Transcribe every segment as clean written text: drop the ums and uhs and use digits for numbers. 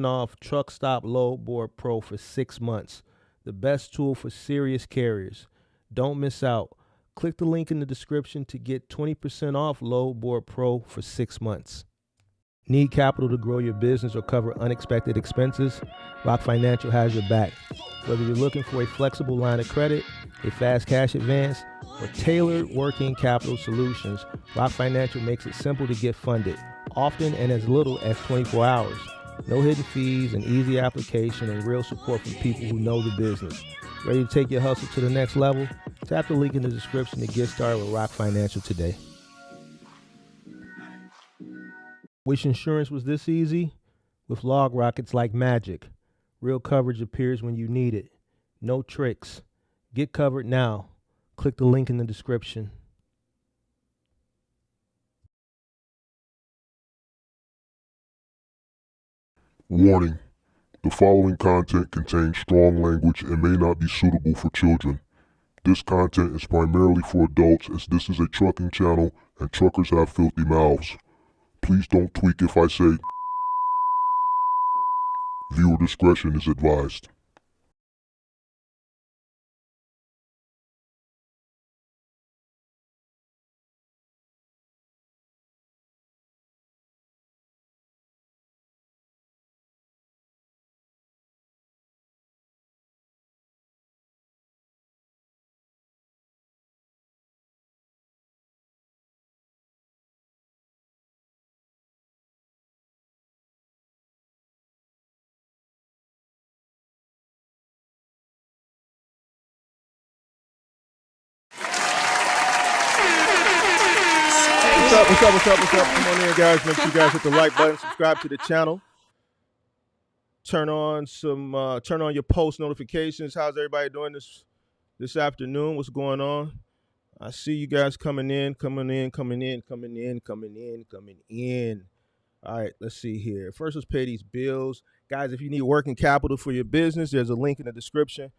off Truck Stop Load Board Pro for 6 months. The best tool for serious carriers. Don't miss out. Click the link in the description to get 20% off Load Board Pro for 6 months. Need capital to grow your business or cover unexpected expenses? Rock Financial has your back. Whether you're looking for a flexible line of credit, a fast cash advance, or tailored working capital solutions, Rock Financial makes it simple to get funded, often in as little as 24 hours. No hidden fees, an easy application, and real support from people who know the business. Ready to take your hustle to the next level? Tap the link in the description to get started with Rock Financial today. Wish insurance was this easy? With LogRock, it's like magic. Real coverage appears when you need it. No tricks. Get covered now. Click the link in the description. Warning: the following content contains strong language and may not be suitable for children. This content is primarily for adults, as this is a trucking channel and truckers have filthy mouths. Please don't tweak if I say. Viewer discretion is advised. What's up? Come on in, guys. Make sure you guys hit the like button, subscribe to the channel. Turn on your post notifications. How's everybody doing this afternoon? What's going on? I see you guys coming in. All right, let's see here. First, let's pay these bills. Guys, if you need working capital for your business, there's a link in the description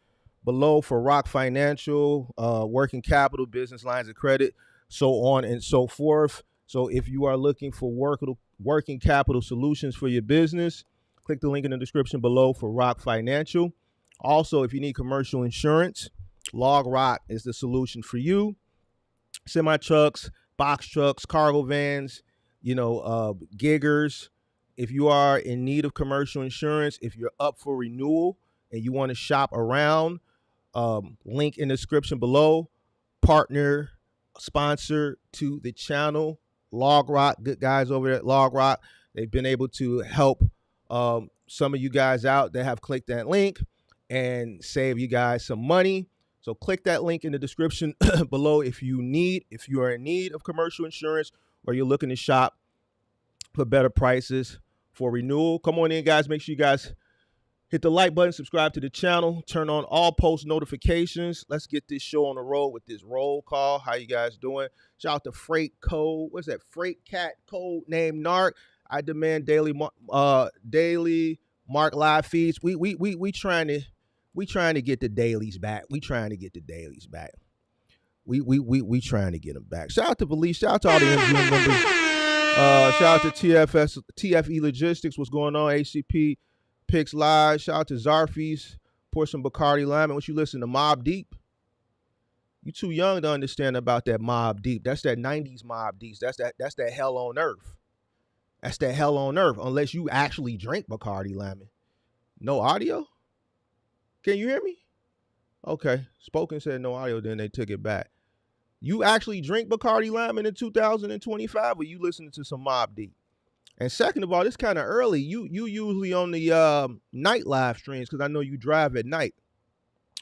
below for Rock Financial, working capital, business lines of credit, so on and so forth. So if you are looking for working capital solutions for your business, click the link in the description below for Rock Financial. Also, if you need commercial insurance, LogRock is the solution for you. Semi-trucks, box trucks, cargo vans, giggers. If you are in need of commercial insurance, if you're up for renewal and you want to shop around, link in the description below. Partner, sponsor to the channel, LogRock. Good guys over at LogRock. They've been able to help some of you guys out that have clicked that link and save you guys some money. So click that link in the description below if you are in need of commercial insurance or you're looking to shop for better prices for renewal. Come on in, guys. Make sure you guys hit the like button, subscribe to the channel, turn on all post notifications. Let's get this show on the road with this roll call. How you guys doing? Shout out to Freight Code. What's that? Freight Cat Code name Narc. I demand daily Mark live feeds. We trying to get the dailies back. We trying to get the dailies back. We trying to get them back. Shout out to Felice. Shout out to all the MGM members. Shout out to TFE Logistics. What's going on? ACP Picks Live. Shout out to Zarfies. Pour some Bacardi Lime. And what you listen to Mobb Deep? You too young to understand about that Mobb Deep. That's that 90s Mobb Deep. That's that hell on earth. That's that hell on earth. Unless you actually drink Bacardi Lime. No audio? Can you hear me? Okay. Spoken said no audio, then they took it back. You actually drink Bacardi Lime in 2025, or you listening to some Mobb Deep? And second of all, it's kind of early. You usually on the night live streams because I know you drive at night.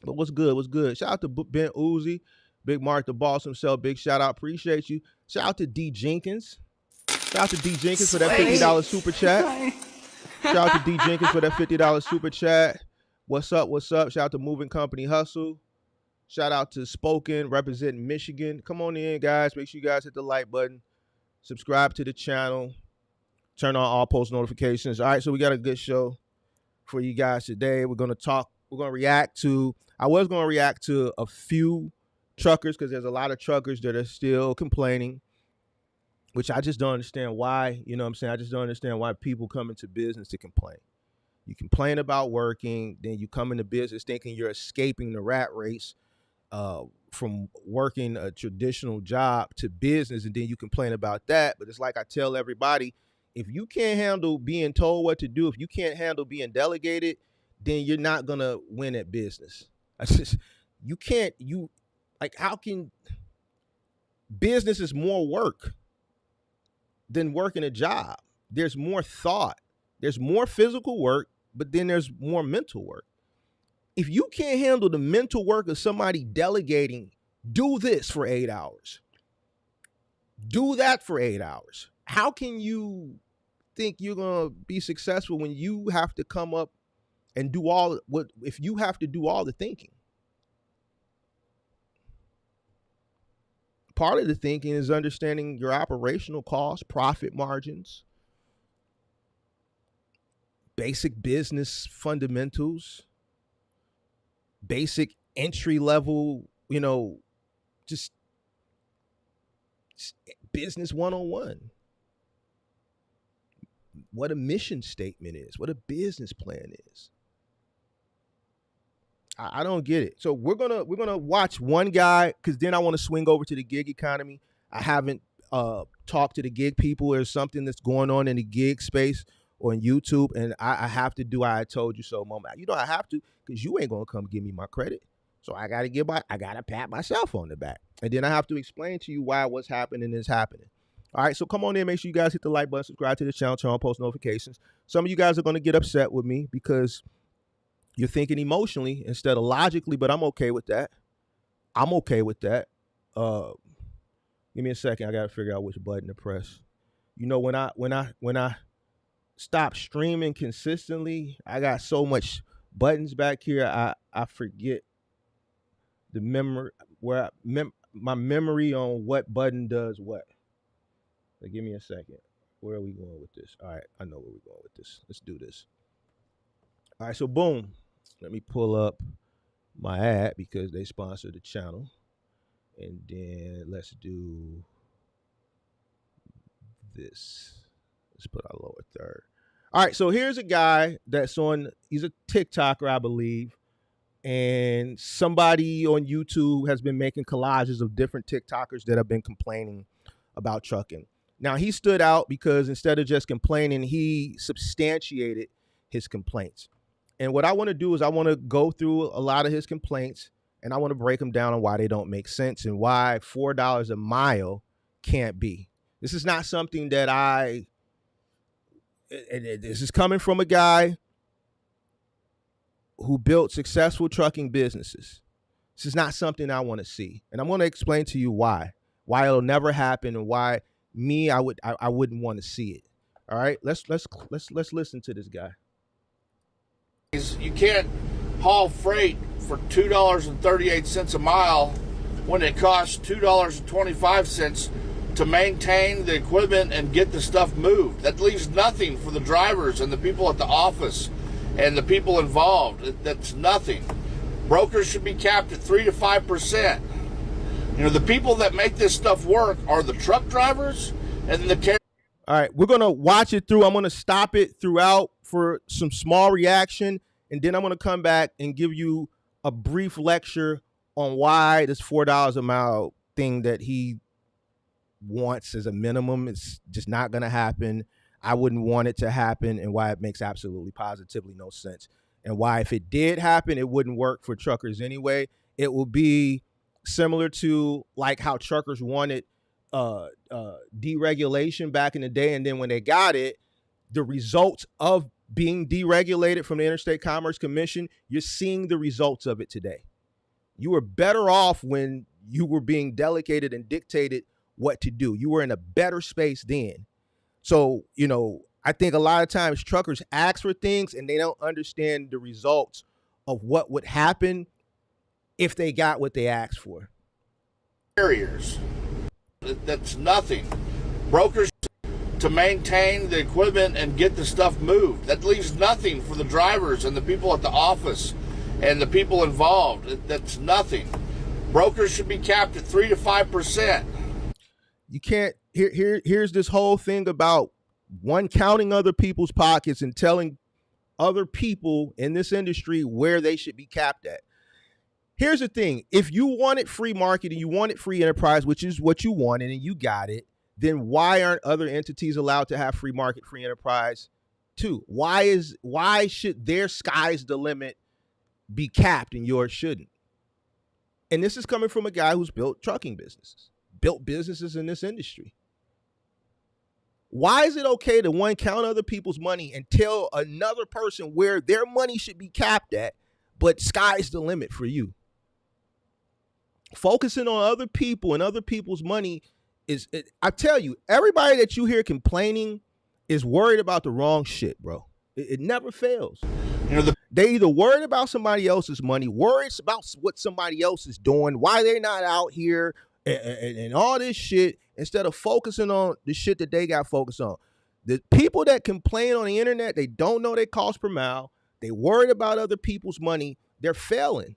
But what's good? What's good? Shout out to Ben Uzi, Big Mark, the boss himself. Big shout out. Appreciate you. Shout out to D Jenkins. Shout out to D Jenkins for that $50 super chat. Shout out to D Jenkins for that $50 super chat. What's up? What's up? Shout out to Moving Company Hustle. Shout out to Spoken, representing Michigan. Come on in, guys. Make sure you guys hit the like button. Subscribe to the channel. Turn on all post notifications. All right, so we got a good show for you guys today. We're going to react to a few truckers because there's a lot of truckers that are still complaining, which I just don't understand why. You know what I'm saying? I just don't understand why people come into business to complain. You complain about working, then you come into business thinking you're escaping the rat race from working a traditional job to business, and then you complain about that. But it's like I tell everybody, if you can't handle being told what to do, if you can't handle being delegated, then you're not gonna win at business. That's just, you can't, you like, how can business is more work than working a job? There's more thought, there's more physical work, but then there's more mental work. If you can't handle the mental work of somebody delegating, do this for 8 hours, do that for 8 hours, how can you think you're going to be successful when you have to come up and do all what, if you have to do all the thinking? Part of the thinking is understanding your operational costs, profit margins, basic business fundamentals, basic entry level, just business 101. What a mission statement is, what a business plan is. I don't get it. So we're gonna watch one guy, because then I want to swing over to the gig economy. I haven't talked to the gig people. There's something that's going on in the gig space on YouTube, and I have to do I told you so moment. I have to, because you ain't gonna come give me my credit. So I gotta pat myself on the back. And then I have to explain to you why what's happening is happening. All right, so come on in, make sure you guys hit the like button, subscribe to the channel, turn on post notifications. Some of you guys are gonna get upset with me because you're thinking emotionally instead of logically, but I'm okay with that. I'm okay with that. Give me a second. I gotta figure out which button to press. When I stop streaming consistently, I got so much buttons back here. I forget the memory my memory on what button does what. So give me a second. Where are we going with this? All right, I know where we're going with this. Let's do this. All right, so boom. Let me pull up my ad because they sponsor the channel. And then let's do this. Let's put our lower third. All right, so here's a guy that's he's a TikToker, I believe. And somebody on YouTube has been making collages of different TikTokers that have been complaining about trucking. Now, he stood out because instead of just complaining, he substantiated his complaints. And what I want to do is I want to go through a lot of his complaints, and I want to break them down on why they don't make sense and why $4 a mile can't be. This is not something that this is coming from a guy who built successful trucking businesses. This is not something I want to see. And I'm going to explain to you why it'll never happen and why I wouldn't want to see it. All right, let's listen to this guy. You can't haul freight for $2.38 a mile when it costs $2.25 to maintain the equipment and get the stuff moved. That leaves nothing for the drivers and the people at the office and the people involved. That's nothing. Brokers should be capped at 3 to 5%. The people that make this stuff work are the truck drivers and the All right, we're going to watch it through. I'm going to stop it throughout for some small reaction, and then I'm going to come back and give you a brief lecture on why this $4 a mile thing that he wants as a minimum is just not going to happen. I wouldn't want it to happen, and why it makes absolutely positively no sense, and why if it did happen, it wouldn't work for truckers anyway. It will be similar to like how truckers wanted deregulation back in the day, and then when they got it, the results of being deregulated from the Interstate Commerce Commission, you're seeing the results of it today. You were better off when you were being delegated and dictated what to do. You were in a better space then. So, I think a lot of times truckers ask for things and they don't understand the results of what would happen if they got what they asked for. Carriers. That's nothing. Brokers to maintain the equipment and get the stuff moved. That leaves nothing for the drivers and the people at the office and the people involved. That's nothing. Brokers should be capped at 3 to 5%. You can't. Here's this whole thing about one counting other people's pockets and telling other people in this industry where they should be capped at. Here's the thing. If you wanted free market and you wanted free enterprise, which is what you wanted and you got it, then why aren't other entities allowed to have free market, free enterprise too? Why should their sky's the limit be capped and yours shouldn't? And this is coming from a guy who's built trucking businesses, built businesses in this industry. Why is it okay to one count other people's money and tell another person where their money should be capped at, but sky's the limit for you? Focusing on other people and other people's money I tell you, everybody that you hear complaining is worried about the wrong shit, bro. It never fails. They either worried about somebody else's money, worried about what somebody else is doing, why they're not out here, and all this shit, instead of focusing on the shit that they got focused on. The people that complain on the internet, they don't know their cost per mile. They worried about other people's money. They're failing.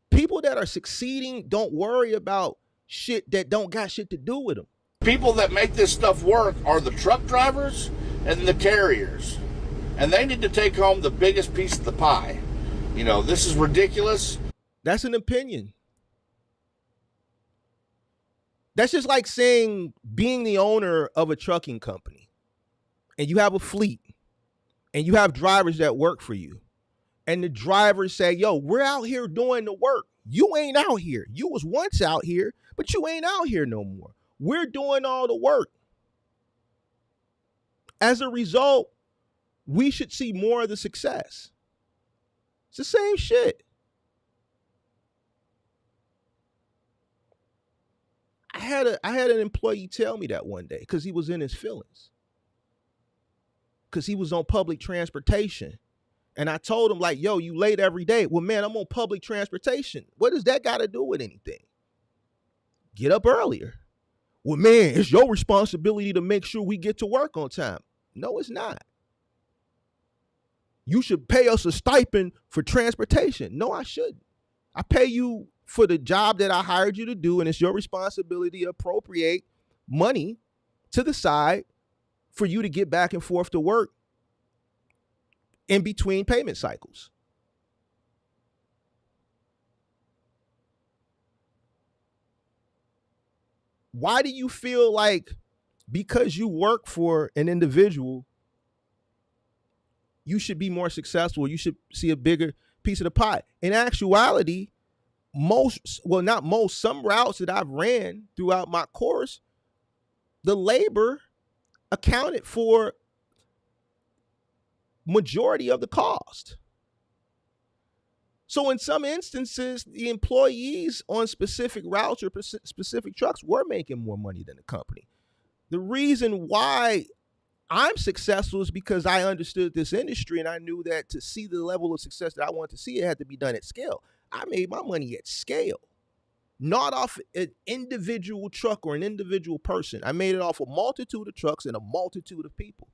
People that are succeeding don't worry about shit that don't got shit to do with them. People that make this stuff work are the truck drivers and the carriers. And they need to take home the biggest piece of the pie. This is ridiculous. That's an opinion. That's just like saying being the owner of a trucking company and you have a fleet and you have drivers that work for you. And the drivers say, yo, we're out here doing the work. You ain't out here. You was once out here, but you ain't out here no more. We're doing all the work. As a result, we should see more of the success. It's the same shit. I had an employee tell me that one day because he was in his feelings. Because he was on public transportation. And I told him, like, yo, you late every day. Well, man, I'm on public transportation. What does that got to do with anything? Get up earlier. Well, man, it's your responsibility to make sure we get to work on time. No, it's not. You should pay us a stipend for transportation. No, I shouldn't. I pay you for the job that I hired you to do, and it's your responsibility to appropriate money to the side for you to get back and forth to work in between payment cycles. Why do you feel like because you work for an individual, you should be more successful, you should see a bigger piece of the pie? In actuality, some routes that I've ran throughout my course, the labor accounted for majority of the cost. So in some instances, the employees on specific routes or specific trucks were making more money than the company. The reason why I'm successful is because I understood this industry and I knew that to see the level of success that I wanted to see, it had to be done at scale. I made my money at scale, not off an individual truck or an individual person. I made it off a multitude of trucks and a multitude of people.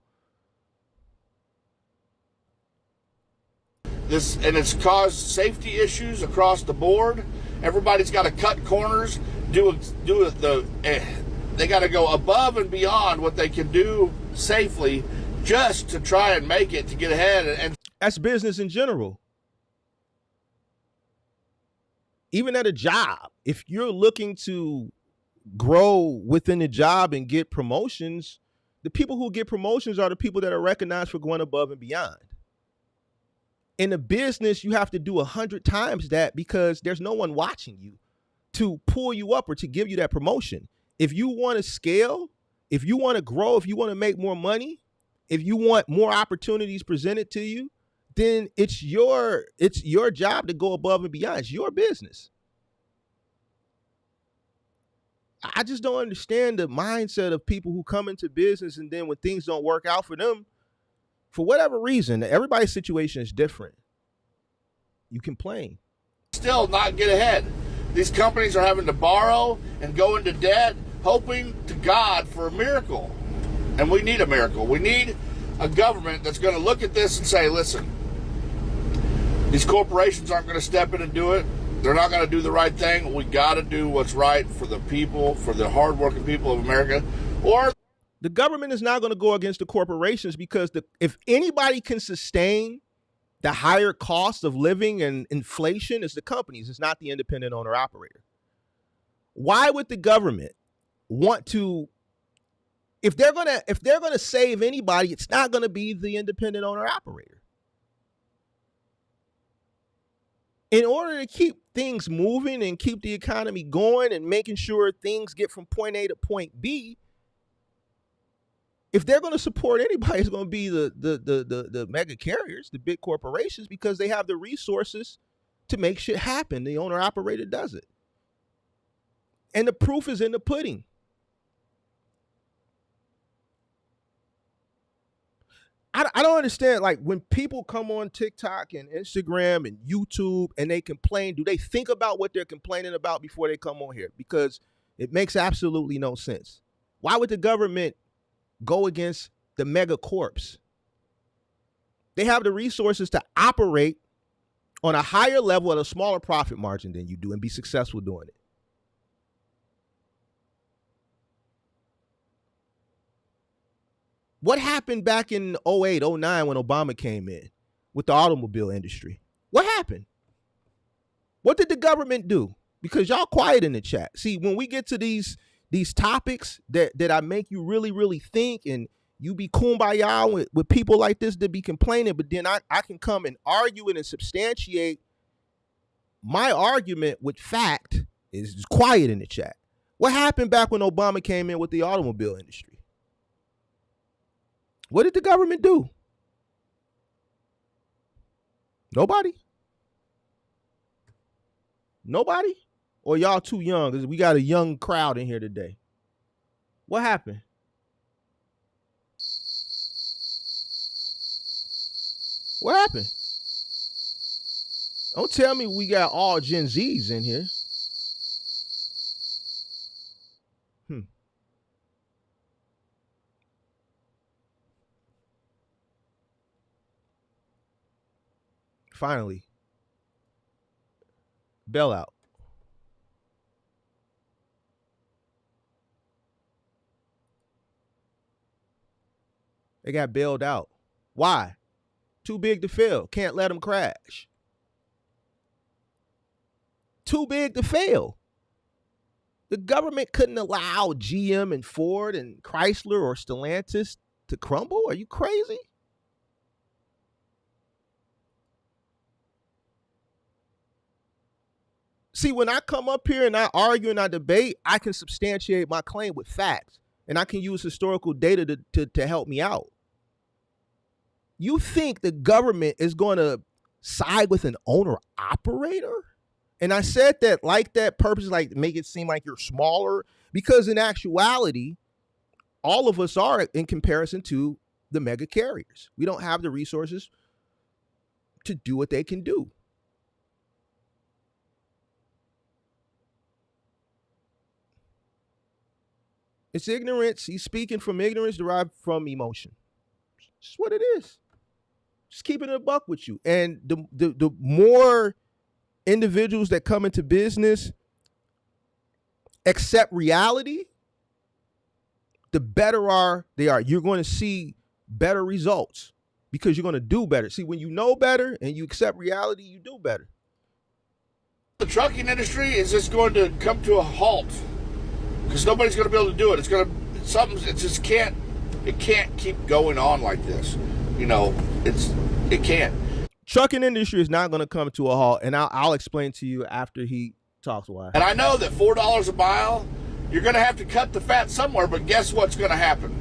It's caused safety issues across the board. Everybody's got to cut corners, they got to go above and beyond what they can do safely just to try and make it, to get ahead. And that's business in general. Even at a job, if you're looking to grow within the job and get promotions, the people who get promotions are the people that are recognized for going above and beyond. In a business, you have to do 100 times that because there's no one watching you to pull you up or to give you that promotion. If you want to scale, if you want to grow, if you want to make more money, if you want more opportunities presented to you, then it's your job to go above and beyond. It's your business. I just don't understand the mindset of people who come into business and then when things don't work out for them, for whatever reason, everybody's situation is different. You complain. Still not get ahead. These companies are having to borrow and go into debt, hoping to God for a miracle. And we need a miracle. We need a government that's going to look at this and say, listen, these corporations aren't going to step in and do it. They're not going to do the right thing. We got to do what's right for the people, for the hardworking people of America. Or The government is not going to go against the corporations because if anybody can sustain the higher cost of living and inflation, it's the companies. It's not the independent owner operator. Why would the government want to, if they're gonna save anybody, it's not going to be the independent owner operator. In order to keep things moving and keep the economy going and making sure things get from point A to point B, if they're going to support anybody, it's going to be the mega carriers, the big corporations, because they have the resources to make shit happen. The owner operator does it. And the proof is in the pudding. I don't understand, like, when people come on TikTok and Instagram and YouTube and they complain, do they think about what they're complaining about before they come on here? Because it makes absolutely no sense. Why would the government go against the mega corps? They have the resources to operate on a higher level at a smaller profit margin than you do and be successful doing it. What happened back in 08, 09 when Obama came in with the automobile industry? What happened? What did the government do? Because y'all quiet in the chat. See, when we get to these topics that I make you really, really think, and you be kumbaya with people like this that be complaining, but then I can come and argue it and substantiate my argument with fact, is quiet in the chat. What happened back when Obama came in with the automobile industry? What did the government do? Nobody? Nobody? Or y'all too young? Because we got a young crowd in here today. What happened? What happened? Don't tell me we got all Gen Zs in here. Finally, bailout. They got bailed out. Why? Too big to fail. Can't let them crash. Too big to fail. The government couldn't allow GM and Ford and Chrysler or Stellantis to crumble. Are you crazy? See, when I come up here and I argue and I debate, I can substantiate my claim with facts, and I can use historical data to help me out. You think the government is going to side with an owner operator? And I said that like that purpose, like make it seem like you're smaller, because in actuality, all of us are in comparison to the mega carriers. We don't have the resources to do what they can do. It's ignorance. He's speaking from ignorance derived from emotion. It's just what it is. Just keeping it a buck with you. And the more individuals that come into business accept reality, the better they are. You're going to see better results because you're going to do better. See, when you know better and you accept reality, you do better. The trucking industry is just going to come to a halt because nobody's going to be able to do it. It can't keep going on like this. You know, it can't. Trucking industry is not going to come to a halt, and I'll explain to you after he talks why. And I know that $4 a mile, you're going to have to cut the fat somewhere, but guess what's going to happen?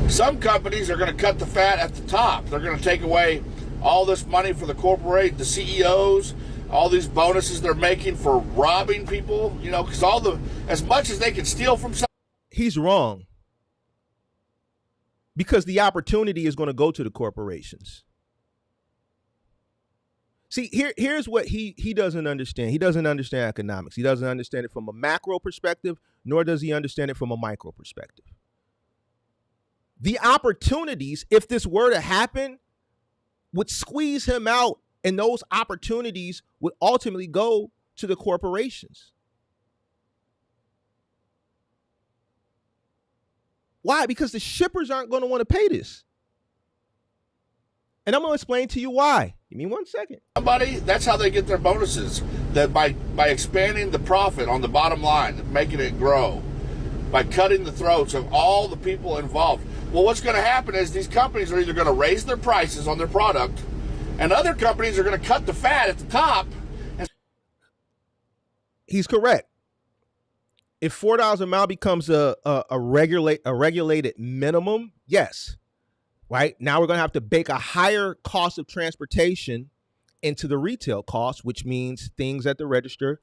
Some companies are going to cut the fat at the top. They're going to take away all this money for the corporate, the CEOs, all these bonuses they're making for robbing people, you know, because as much as they can steal from some. He's wrong. Because the opportunity is going to go to the corporations. See, here's what he doesn't understand. He doesn't understand economics. He doesn't understand it from a macro perspective, nor does he understand it from a micro perspective. The opportunities, if this were to happen, would squeeze him out, and those opportunities would ultimately go to the corporations. Why? Because the shippers aren't going to want to pay this. And I'm going to explain to you why. Give me 1 second. Somebody, that's how they get their bonuses. That by expanding the profit on the bottom line, making it grow, by cutting the throats of all the people involved. Well, what's going to happen is these companies are either going to raise their prices on their product, and other companies are going to cut the fat at the top. He's correct. If $4 a mile becomes a regulated minimum, yes. Right? Now we're going to have to bake a higher cost of transportation into the retail cost, which means things at the register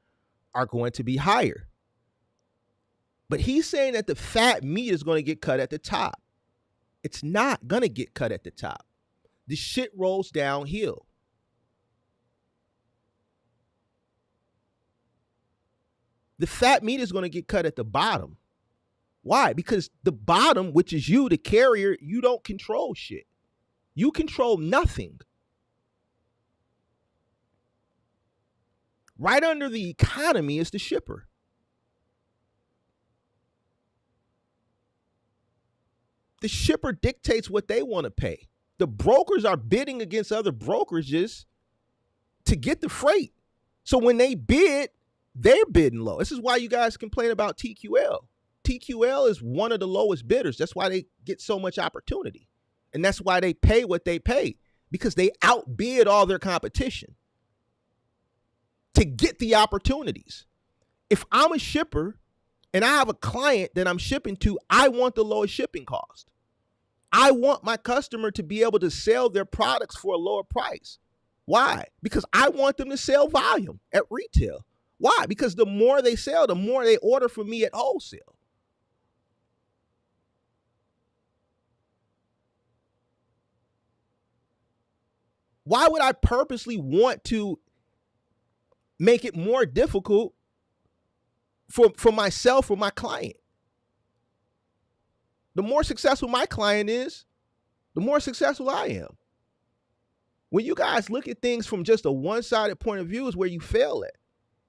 are going to be higher. But he's saying that the fat meat is going to get cut at the top. It's not going to get cut at the top. The shit rolls downhill. The fat meat is going to get cut at the bottom. Why? Because the bottom, which is you, the carrier, you don't control shit. You control nothing. Right under the economy is the shipper. The shipper dictates what they want to pay. The brokers are bidding against other brokerages to get the freight. So when they bid, they're bidding low. This is why you guys complain about TQL. TQL is one of the lowest bidders. That's why they get so much opportunity. And that's why they pay what they pay, because they outbid all their competition to get the opportunities. If I'm a shipper and I have a client that I'm shipping to, I want the lowest shipping cost. I want my customer to be able to sell their products for a lower price. Why? Because I want them to sell volume at retail. Why? Because the more they sell, the more they order from me at wholesale. Why would I purposely want to make it more difficult for myself or my client? The more successful my client is, the more successful I am. When you guys look at things from just a one-sided point of view is where you fail at.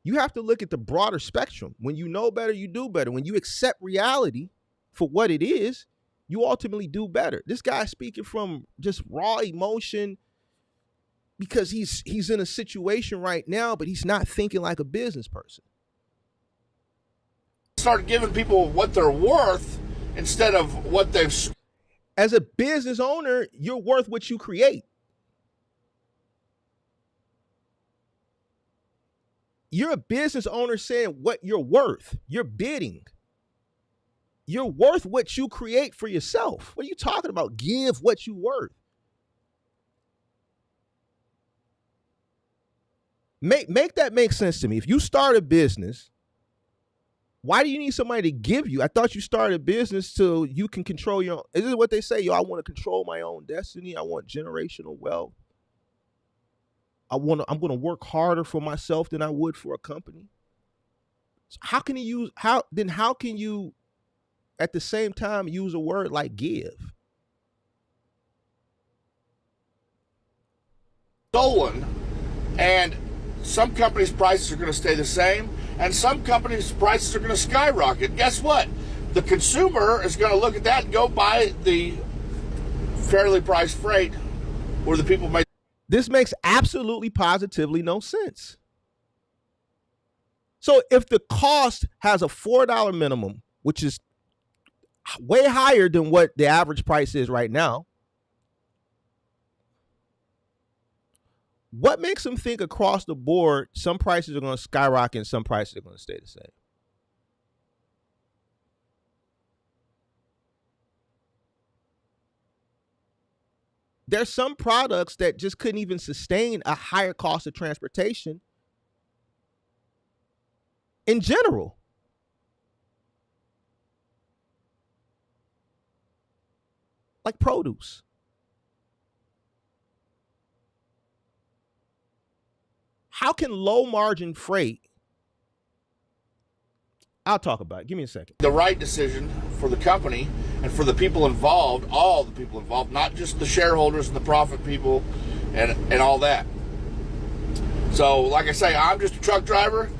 You have to look at the broader spectrum. When you know better, you do better. When you accept reality for what it is, you ultimately do better. This guy's speaking from just raw emotion because he's in a situation right now, but he's not thinking like a business person. Start giving people what they're worth instead of what they've. As a business owner, you're worth what you create. You're a business owner saying what you're worth. You're bidding. You're worth what you create for yourself. What are you talking about? Give what you're worth. Make that make sense to me. If you start a business, why do you need somebody to give you? I thought you started a business so you can control your own. Is this what they say? Yo, I want to control my own destiny. I want generational wealth. I'm going to work harder for myself than I would for a company. So how can you at the same time use a word like give? Stolen, and some companies' prices are going to stay the same, and some companies' prices are going to skyrocket. Guess what? The consumer is going to look at that and go buy the fairly priced freight where the people make. This makes absolutely positively no sense. So if the cost has a $4 minimum, which is way higher than what the average price is right now, what makes them think across the board some prices are going to skyrocket and some prices are going to stay the same? There's some products that just couldn't even sustain a higher cost of transportation in general. Like produce. How can low margin freight? I'll talk about it. Give me a second. The right decision for the company and for the people involved, all the people involved, not just the shareholders and the profit people and all that. So, like I say, I'm just a truck driver.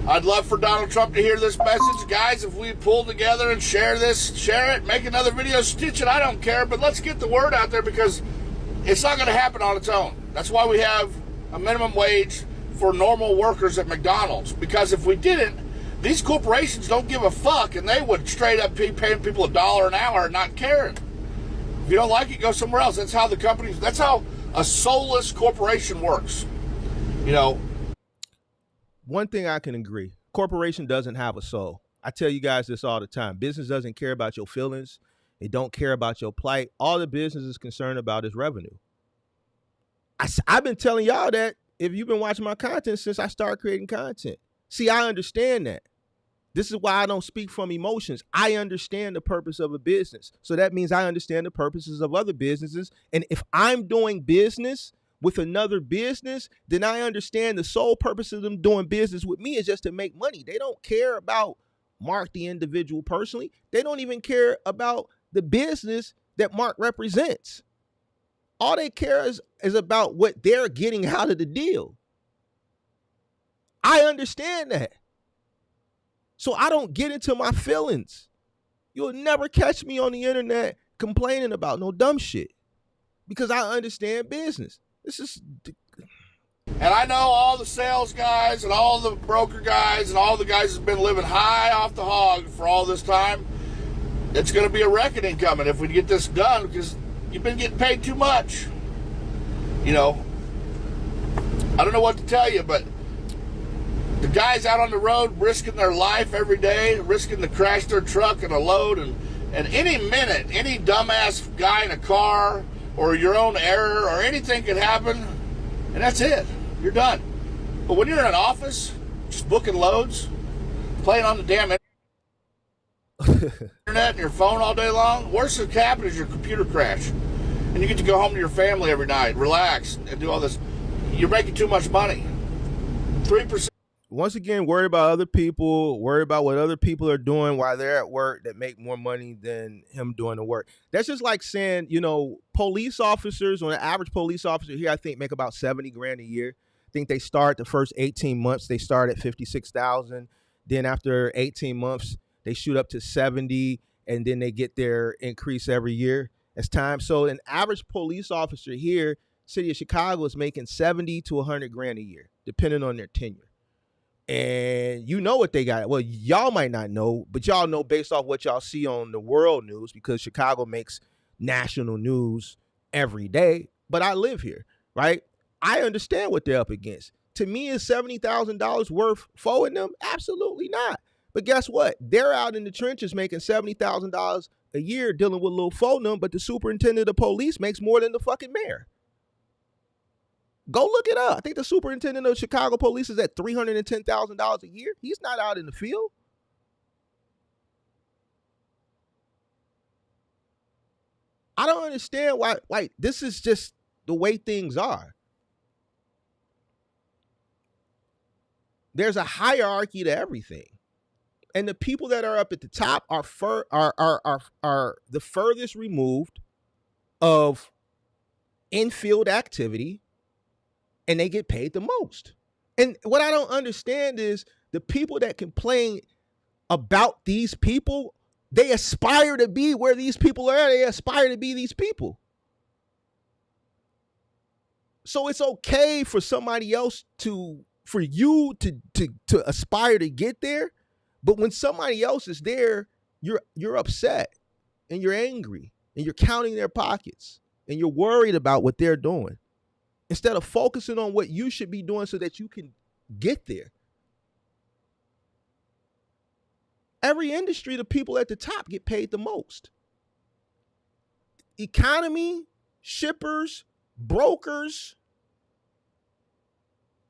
I'd love for Donald Trump to hear this message. Guys, if we pull together and share this, share it, make another video, stitch it, I don't care. But let's get the word out there because it's not going to happen on its own. That's why we have a minimum wage for normal workers at McDonald's. Because if we didn't, these corporations don't give a fuck, and they would straight up be paying people $1 an hour and not caring. If you don't like it, go somewhere else. That's how the companies, that's how a soulless corporation works. You know, one thing I can agree, corporation doesn't have a soul. I tell you guys this all the time. Business doesn't care about your feelings. It don't care about your plight. All the business is concerned about is revenue. I've been telling y'all that if you've been watching my content since I started creating content. See, I understand that. This is why I don't speak from emotions. I understand the purpose of a business. So that means I understand the purposes of other businesses. And if I'm doing business with another business, then I understand the sole purpose of them doing business with me is just to make money. They don't care about Mark the individual personally. They don't even care about the business that Mark represents. All they care is about what they're getting out of the deal. I understand that. So I don't get into my feelings. You'll never catch me on the internet complaining about no dumb shit because I understand business. This is. And I know all the sales guys and all the broker guys and all the guys that's been living high off the hog for all this time. It's going to be a reckoning coming if we get this done because you've been getting paid too much. You know, I don't know what to tell you, but the guys out on the road risking their life every day, risking to crash their truck and a load, and any minute, any dumbass guy in a car or your own error or anything could happen, and that's it. You're done. But when you're in an office, just booking loads, playing on the damn internet and your phone all day long, worst that can happen is your computer crash. And you get to go home to your family every night, relax, and do all this. You're making too much money. 3%. Once again, worry about other people, worry about what other people are doing while they're at work that make more money than him doing the work. That's just like saying, you know, police officers, or an average police officer here, I think make about 70 grand a year. I think they start the first 18 months, they start at 56,000. Then after 18 months, they shoot up to 70, and then they get their increase every year as time. So an average police officer here, city of Chicago, is making 70 to 100 grand a year, depending on their tenure. And you know what they got. Well, y'all might not know, but y'all know based off what y'all see on the world news, because Chicago makes national news every day. But I live here, right? I understand what they're up against. To me, is $70,000 worth forwarding them? Absolutely not. But guess what? They're out in the trenches making $70,000 a year dealing with little phone them, but the superintendent of police makes more than the fucking mayor. Go look it up. I think the superintendent of Chicago police is at $310,000 a year. He's not out in the field. I don't understand why. Like, this is just the way things are. There's a hierarchy to everything, and the people that are up at the top are the furthest removed of in-field activity. And they get paid the most. And what I don't understand is the people that complain about these people, they aspire to be where these people are. They aspire to be these people. So it's okay for somebody else for you to aspire to get there. But when somebody else is there, you're upset and you're angry and you're counting their pockets and you're worried about what they're doing, instead of focusing on what you should be doing so that you can get there. Every industry, the people at the top get paid the most. Economy, shippers, brokers,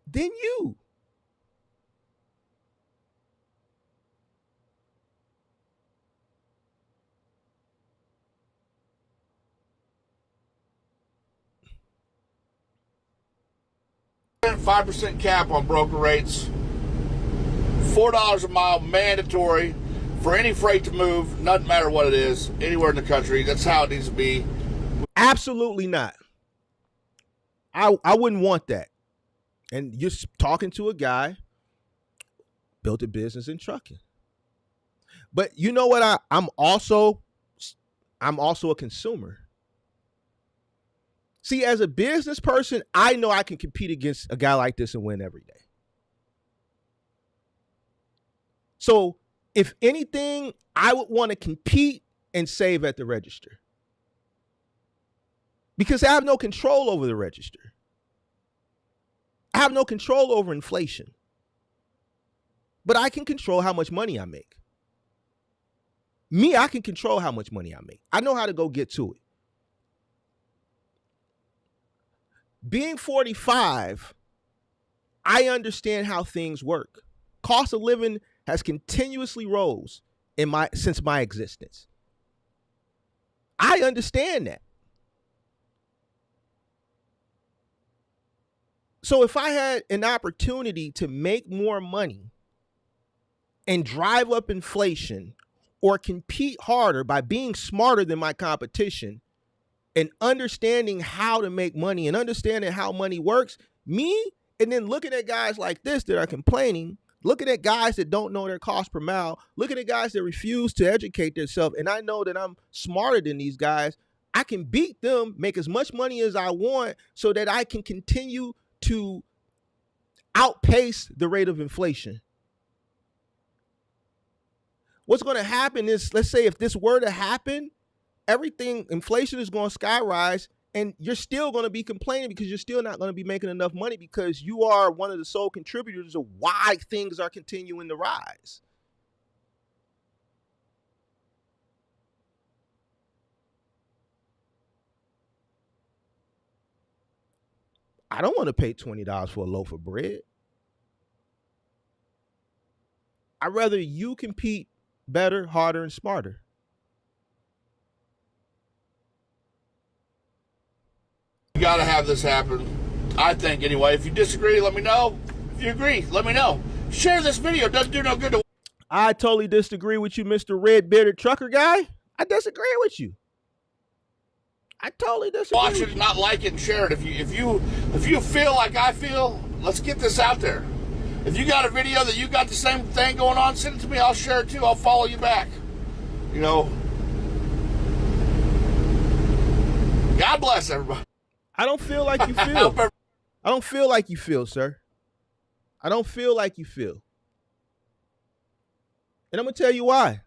then you. $5% cap on broker rates, $4 a mile mandatory for any freight to move, doesn't matter what it is, anywhere in the country. That's how it needs to be. Absolutely not. I wouldn't want that. And you're talking to a guy built a business in trucking. But you know what? I'm also a consumer. See, as a business person, I know I can compete against a guy like this and win every day. So if anything, I would want to compete and save at the register, because I have no control over the register. I have no control over inflation, but I can control how much money I make. I can control how much money I make. I know how to go get to it. Being 45, I understand how things work. Cost of living has continuously rose since my existence. I understand that. So if I had an opportunity to make more money and drive up inflation, or compete harder by being smarter than my competition and understanding how to make money and understanding how money works, and then looking at guys like this that are complaining, looking at guys that don't know their cost per mile, looking at guys that refuse to educate themselves, and I know that I'm smarter than these guys, I can beat them, make as much money as I want so that I can continue to outpace the rate of inflation. What's going to happen is, let's say if this were to happen, inflation is going to skyrise, and you're still going to be complaining because you're still not going to be making enough money, because you are one of the sole contributors of why things are continuing to rise. I don't want to pay $20 for a loaf of bread. I'd rather you compete better, harder, and smarter. You got to have this happen, I think, anyway. If you disagree, let me know. If you agree, let me know. Share this video. It doesn't do no good to... I totally disagree with you, Mr. Red-bearded trucker guy. I disagree with you. I totally disagree. Watch it, not like it, and share it. If you feel like I feel, let's get this out there. If you got a video that you got the same thing going on, send it to me. I'll share it too. I'll follow you back. You know. God bless everybody. I don't feel like you feel. I don't feel like you feel, sir. I don't feel like you feel. And I'm going to tell you why.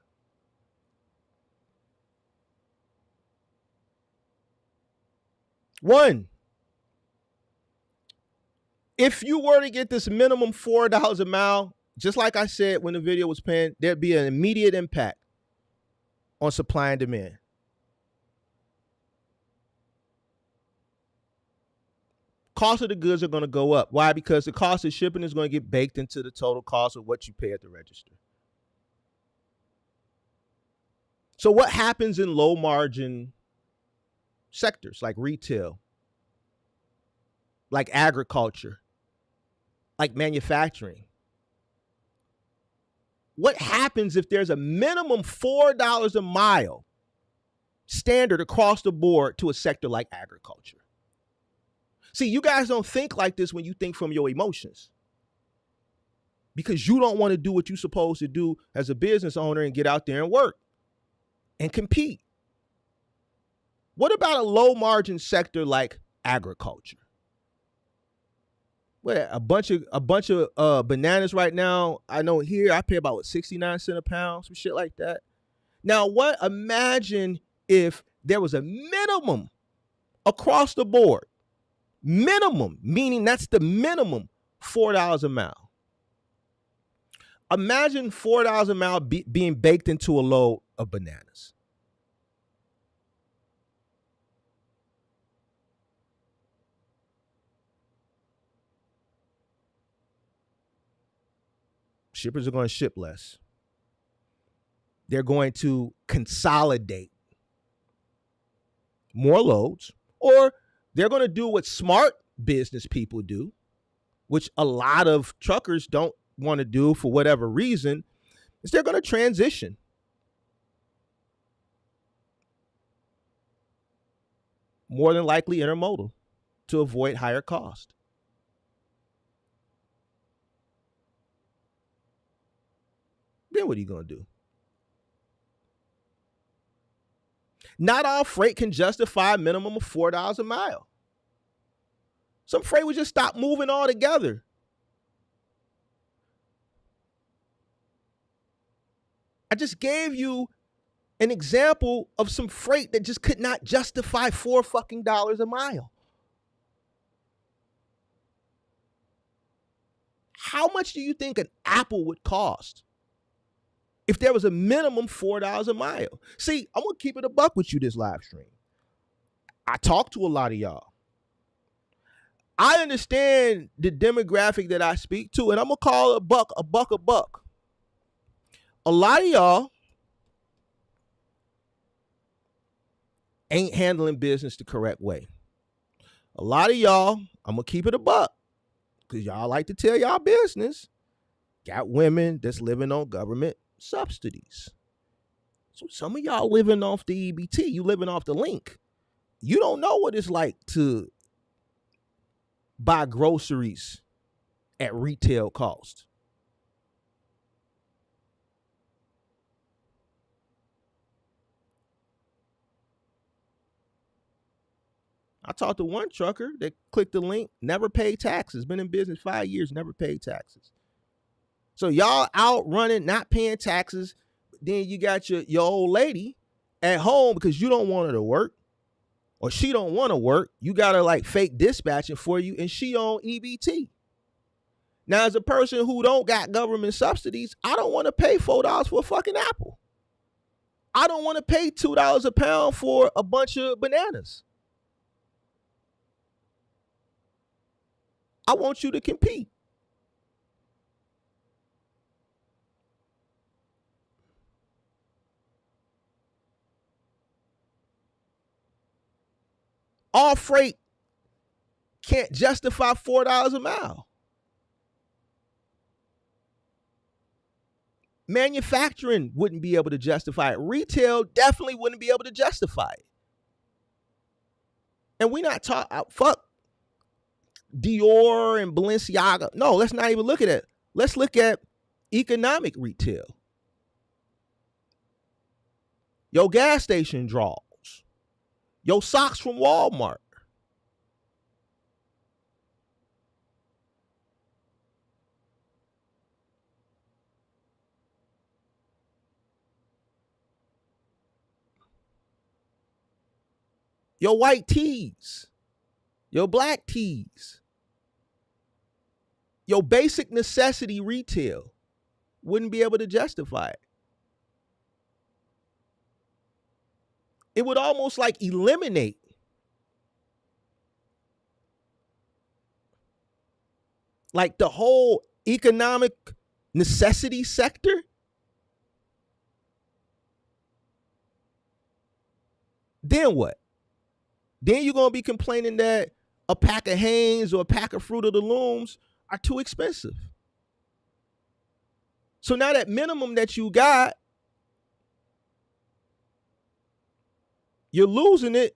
One, if you were to get this minimum $4 a mile, just like I said when the video was panned, there'd be an immediate impact on supply and demand. Cost of the goods are going to go up. Why? Because the cost of shipping is going to get baked into the total cost of what you pay at the register. So what happens in low margin sectors like retail, like agriculture, like manufacturing? What happens if there's a minimum $4 a mile standard across the board to a sector like agriculture? See, you guys don't think like this when you think from your emotions, because you don't want to do what you're supposed to do as a business owner and get out there and work and compete. What about a low margin sector like agriculture? Well, a bunch of bananas right now. I know here I pay about 69 cents a pound, some shit like that. Now, imagine if there was a minimum across the board, minimum, meaning that's the minimum, $4 a mile. Imagine $4 a mile being baked into a load of bananas. Shippers are going to ship less. They're going to consolidate more loads, or they're going to do what smart business people do, which a lot of truckers don't want to do for whatever reason, is they're going to transition. More than likely intermodal to avoid higher cost. Then what are you going to do? Not all freight can justify a minimum of $4 a mile. Some freight would just stop moving altogether. I just gave you an example of some freight that just could not justify $4 fucking a mile. How much do you think an apple would cost if there was a minimum $4 a mile? See, I'm going to keep it a buck with you this live stream. I talk to a lot of y'all. I understand the demographic that I speak to, and I'm going to call a buck. A lot of y'all ain't handling business the correct way. A lot of y'all, I'm going to keep it a buck, because y'all like to tell y'all business, got women that's living on government subsidies. So some of y'all living off the EBT, you living off the link. You don't know what it's like to buy groceries at retail cost. I talked to one trucker that clicked the link, never paid taxes, been in business 5 years, never paid taxes. So y'all out running, not paying taxes. Then you got your old lady at home because you don't want her to work, or she don't want to work. You got her like fake dispatching for you, and she on EBT. Now, as a person who don't got government subsidies, I don't want to pay $4 for a fucking apple. I don't want to pay $2 a pound for a bunch of bananas. I want you to compete. All freight can't justify $4 a mile. Manufacturing wouldn't be able to justify it. Retail definitely wouldn't be able to justify it. And we're not talking, fuck Dior and Balenciaga. No, let's not even look at it. Let's look at economic retail. Your gas station draws. Your socks from Walmart. Your white tees. Your black tees. Your basic necessity retail wouldn't be able to justify it. It would almost like eliminate like the whole economic necessity sector. Then what? Then you're going to be complaining that a pack of Hanes or a pack of Fruit of the Looms are too expensive. So now that minimum that you got, you're losing it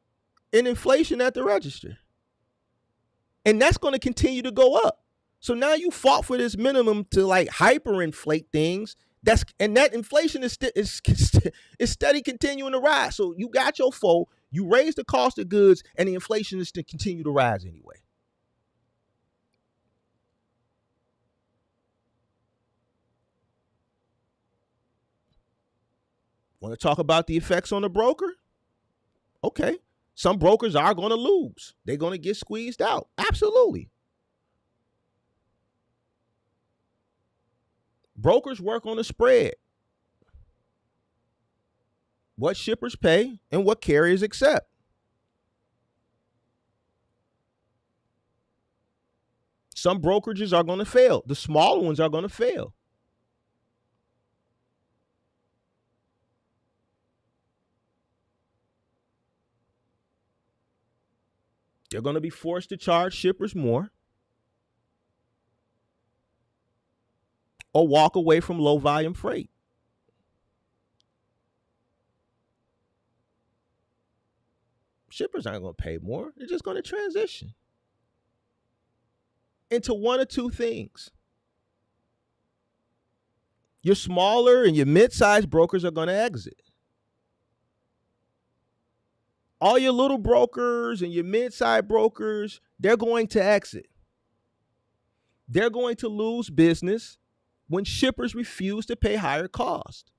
in inflation at the register. And that's going to continue to go up. So now you fought for this minimum to like hyperinflate things. And that inflation is steady continuing to rise. So you got your foe, you raise the cost of goods, and the inflation is to continue to rise anyway. Want to talk about the effects on the broker? Okay. Some brokers are going to lose. They're going to get squeezed out. Absolutely. Brokers work on a spread. What shippers pay and what carriers accept. Some brokerages are going to fail. The smaller ones are going to fail. They're going to be forced to charge shippers more or walk away from low volume freight. Shippers aren't going to pay more. They're just going to transition into one or two things. Your smaller and your mid-sized brokers are going to exit. All your little brokers and your mid-sized brokers, they're going to exit. They're going to lose business when shippers refuse to pay higher cost.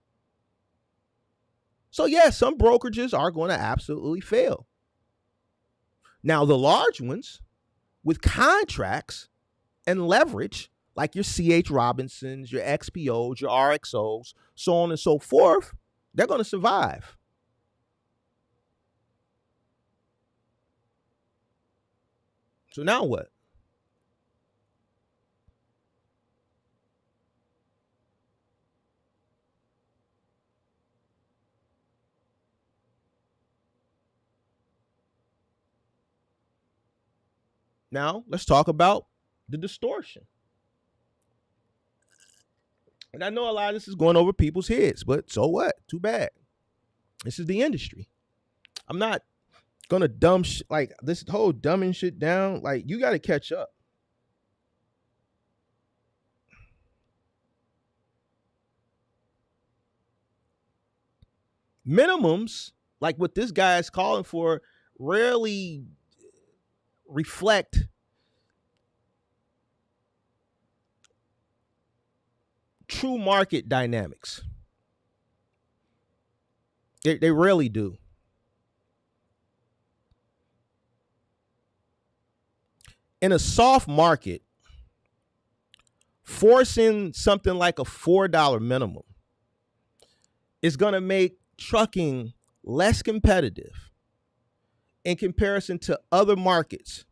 So yes, some brokerages are going to absolutely fail. Now, the large ones with contracts and leverage, like your C.H. Robinsons, your XPOs, your RXOs, so on and so forth, they're going to survive. So now what? Now, let's talk about the distortion. And I know a lot of this is going over people's heads, but so what? Too bad. This is the industry. I'm not going to dumb like this whole dumbing shit down. Like, you got to catch up. Minimums, like what this guy is calling for, rarely reflect true market dynamics. They rarely do. In a soft market, forcing something like a $4 minimum is going to make trucking less competitive in comparison to other markets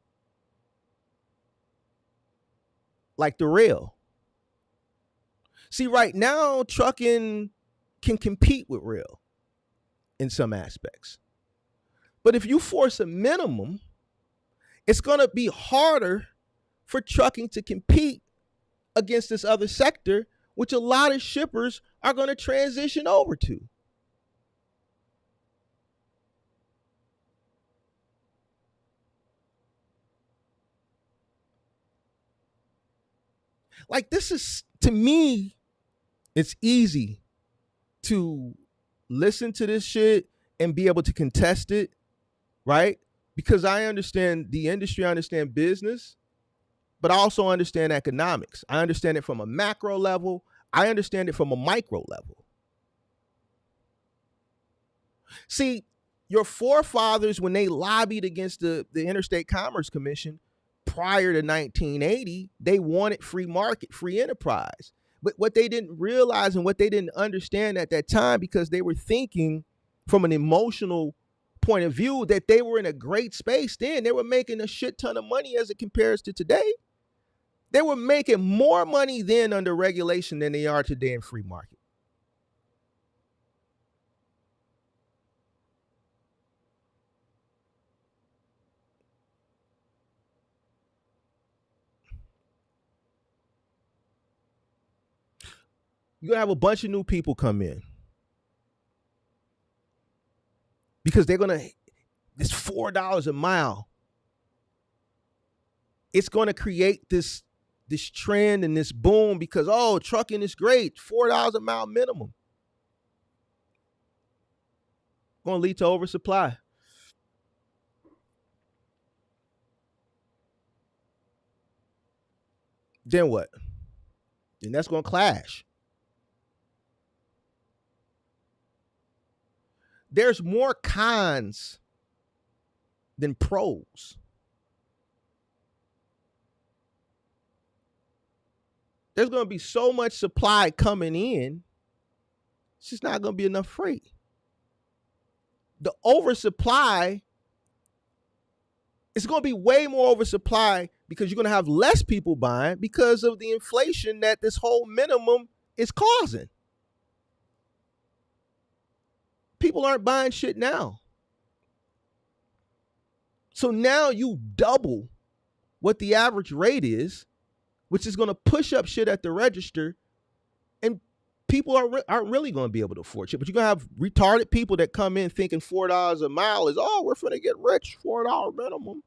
like the rail. See, right now, trucking can compete with rail in some aspects. But if you force a minimum, it's going to be harder for trucking to compete against this other sector, which a lot of shippers are going to transition over to. Like, this is, to me, it's easy to listen to this shit and be able to contest it, right? Because I understand the industry, I understand business, but I also understand economics. I understand it from a macro level. I understand it from a micro level. See, your forefathers, when they lobbied against the Interstate Commerce Commission prior to 1980, they wanted free market, free enterprise. But what they didn't realize and what they didn't understand at that time, because they were thinking from an emotional point of view that they were in a great space then. They were making a shit ton of money as it compares to today. They were making more money then under regulation than they are today in free market. You're going to have a bunch of new people come in because they're going to, this $4 a mile, it's going to create this trend and this boom because, oh, trucking is great, $4 a mile minimum. Going to lead to oversupply. Then what? Then that's going to clash. There's more cons than pros. There's going to be so much supply coming in, it's just not going to be enough freight. The oversupply, it's going to be way more oversupply because you're going to have less people buying because of the inflation that this whole minimum is causing. People aren't buying shit now. So now you double what the average rate is, which is going to push up shit at the register, and people aren't really going to be able to afford shit. But you're going to have retarded people that come in thinking $4 a mile is, oh, we're finna get rich, $4 minimum.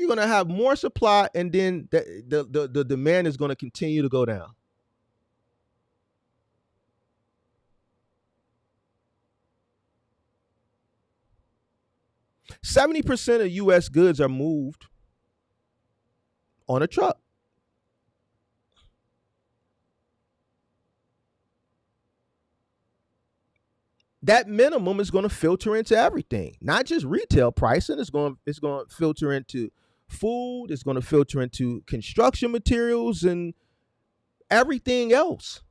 You're going to have more supply, and then the demand is going to continue to go down. %70 of U.S. goods are moved on a truck. That minimum is going to filter into everything, not just retail pricing. It's going to filter into food. It's going to filter into construction materials and everything else.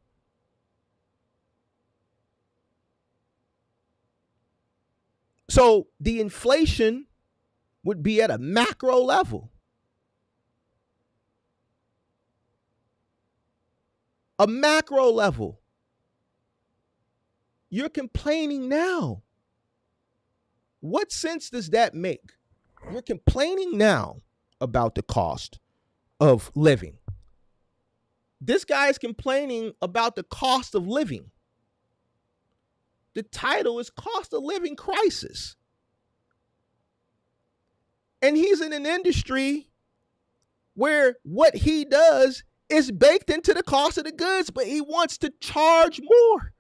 So the inflation would be at a macro level. A macro level. You're complaining now. What sense does that make? You're complaining now about the cost of living. This guy is complaining about the cost of living. The title is Cost of Living Crisis. And he's in an industry where what he does is baked into the cost of the goods, but he wants to charge more.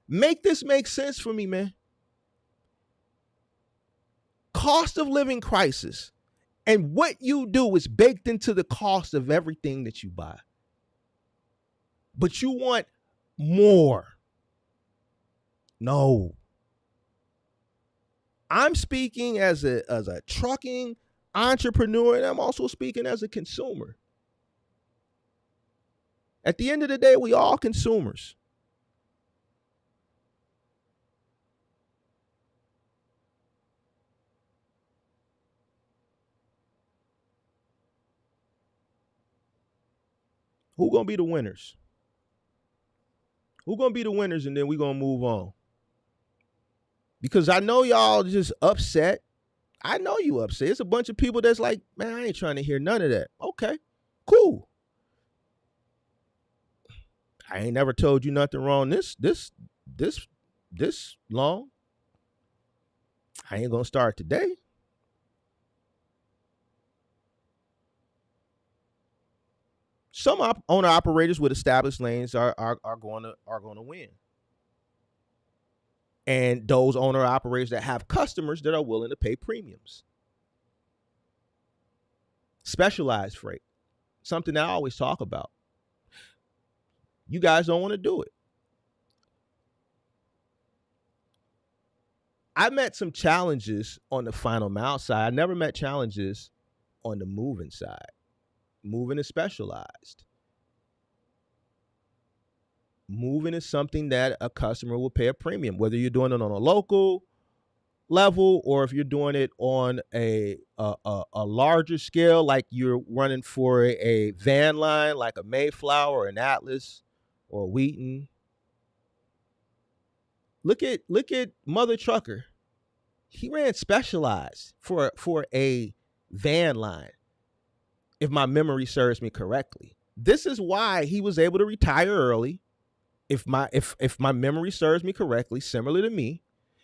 Make this make sense for me, man. Cost of living crisis. And what you do is baked into the cost of everything that you buy. But you want more. No. I'm speaking as a trucking entrepreneur, and I'm also speaking as a consumer. At the end of the day, we all consumers. Who gonna be the winners? Who gonna be the winners, and then we gonna move on? Because I know y'all just upset. I know you upset. It's a bunch of people that's like, man, I ain't trying to hear none of that. Okay, cool. I ain't never told you nothing wrong this long. I ain't gonna start today. Some owner operators with established lanes are going to win. And those owner operators that have customers that are willing to pay premiums. Specialized freight, something that I always talk about. You guys don't want to do it. I met some challenges on the final mile side. I never met challenges on the moving side. Moving is specialized. Moving is something that a customer will pay a premium, whether you're doing it on a local level or if you're doing it on a larger scale, like you're running for a van line, like a Mayflower or an Atlas or a Wheaton. Look at Mother Trucker. He ran specialized for a van line, if my memory serves me correctly. This is why he was able to retire early, if my memory serves me correctly, similar to me,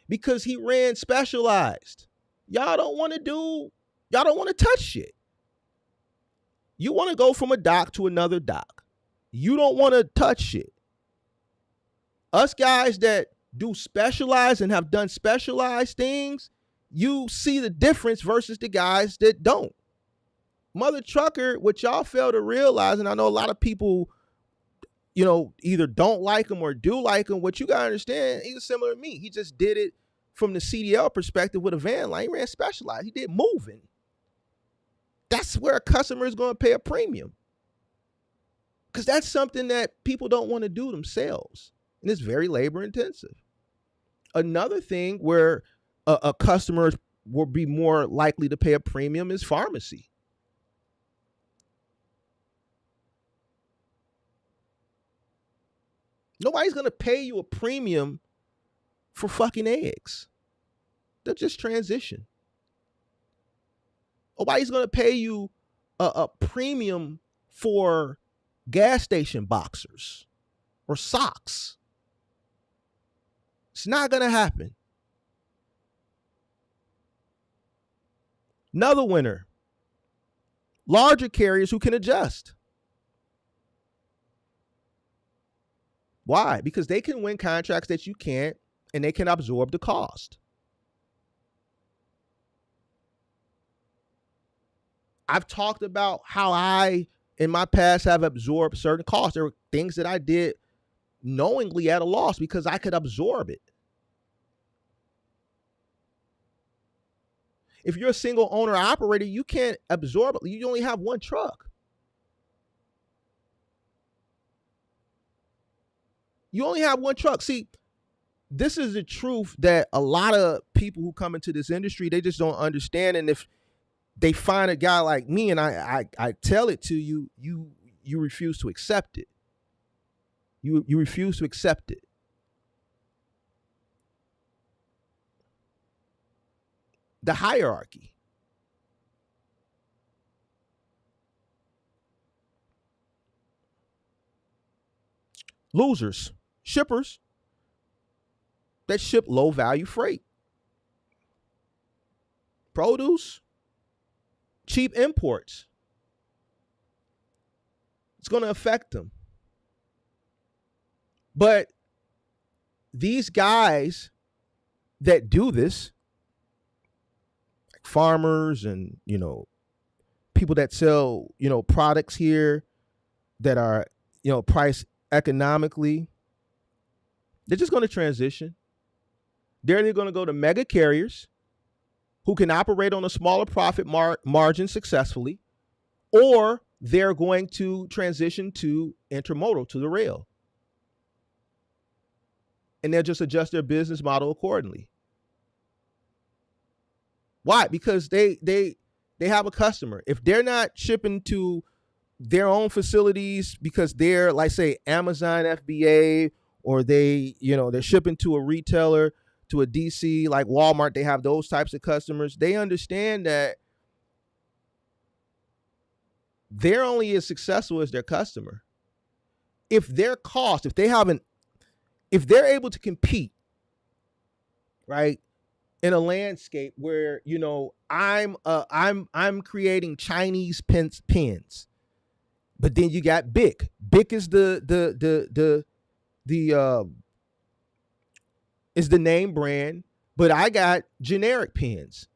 because he ran specialized. Y'all don't want to touch shit. You want to go from a dock to another dock. You don't want to touch shit. Us guys that do specialized and have done specialized things, you see the difference versus the guys that don't. Mother Trucker, what y'all fail to realize, and I know a lot of people, either don't like him or do like him, what you gotta understand, he's similar to me. He just did it from the CDL perspective with a van line. He ran specialized. He did moving. That's where a customer is going to pay a premium. Because that's something that people don't want to do themselves. And it's very labor intensive. Another thing where a customer will be more likely to pay a premium is pharmacy. Nobody's going to pay you a premium for fucking eggs. They'll just transition. Nobody's going to pay you a premium for gas station boxers or socks. It's not going to happen. Another winner, larger carriers who can adjust. Why? Because they can win contracts that you can't, and they can absorb the cost. I've talked about how I, in my past, have absorbed certain costs. There were things that I did knowingly at a loss because I could absorb it. If you're a single owner operator, you can't absorb it. You only have one truck. You only have one truck. See, this is the truth that a lot of people who come into this industry, they just don't understand. And if they find a guy like me and I tell it to you, you refuse to accept it. You refuse to accept it. The hierarchy. Losers, shippers that ship low value freight, produce, cheap imports. It's going to affect them. But these guys that do this, like farmers and, people that sell, products here that are, priced economically, they're just going to transition. They're either going to go to mega carriers who can operate on a smaller profit margin successfully, or they're going to transition to intermodal, to the rail. And they'll just adjust their business model accordingly. Why? Because they have a customer. If they're not shipping to their own facilities because they're, like, say, Amazon FBA, or they're shipping to a retailer, to a DC like Walmart, they have those types of customers. They understand that they're only as successful as their customer. If their cost, if they're able to compete, right, in a landscape where, I'm creating Chinese pens, but then you got Bic. Bic is the is the name brand, but I got generic pens.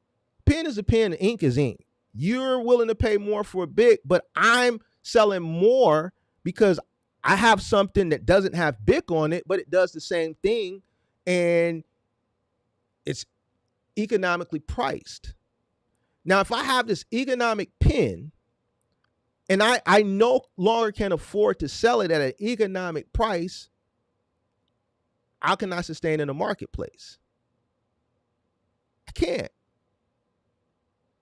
Pen is a pen, ink is ink. You're willing to pay more for a Bic, but I'm selling more because I have something that doesn't have Bic on it, but it does the same thing, and it's economically priced. Now, if I have this economic pen and I no longer can afford to sell it at an economic price, how can I sustain in the marketplace? I can't.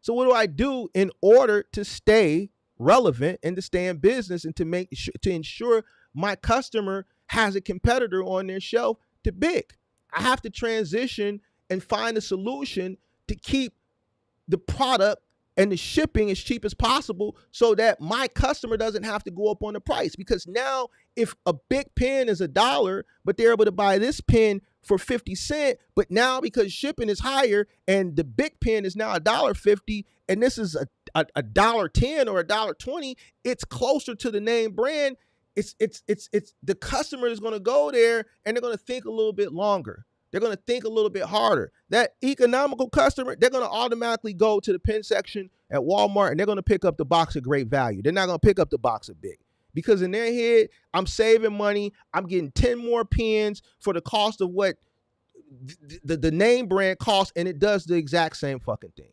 So what do I do in order to stay relevant and to stay in business and to ensure my customer has a competitor on their shelf to Bic? I have to transition and find a solution to keep the product and the shipping as cheap as possible so that my customer doesn't have to go up on the price. Because now if a Bic pen is $1, but they're able to buy this pen for 50 cents, but now because shipping is higher and the Bic pen is now $1.50 and this is a $1.10 or $1.20, it's closer to the name brand. It's the customer is going to go there and they're going to think a little bit longer. They're going to think a little bit harder. That economical customer, they're going to automatically go to the pen section at Walmart and they're going to pick up the box of great value. They're not going to pick up the box of Bic because in their head, I'm saving money. I'm getting 10 more pens for the cost of what the name brand costs, and it does the exact same fucking thing.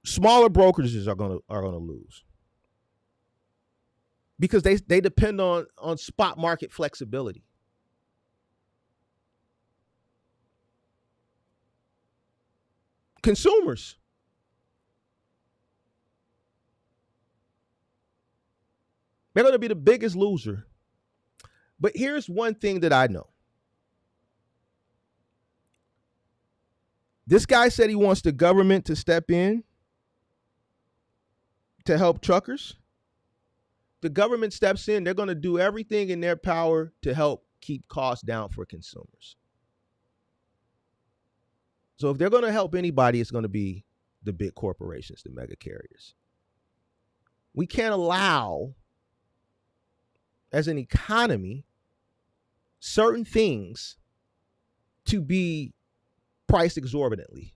Smaller brokerages are gonna lose because they depend on spot market flexibility. Consumers, they're going to be the biggest loser. But here's one thing that I know. This guy said he wants the government to step in. to help truckers. The government steps in. They're going to do everything in their power to help keep costs down for consumers. So if they're going to help anybody, it's going to be the big corporations, the mega carriers. We can't allow, as an economy, certain things to be priced exorbitantly.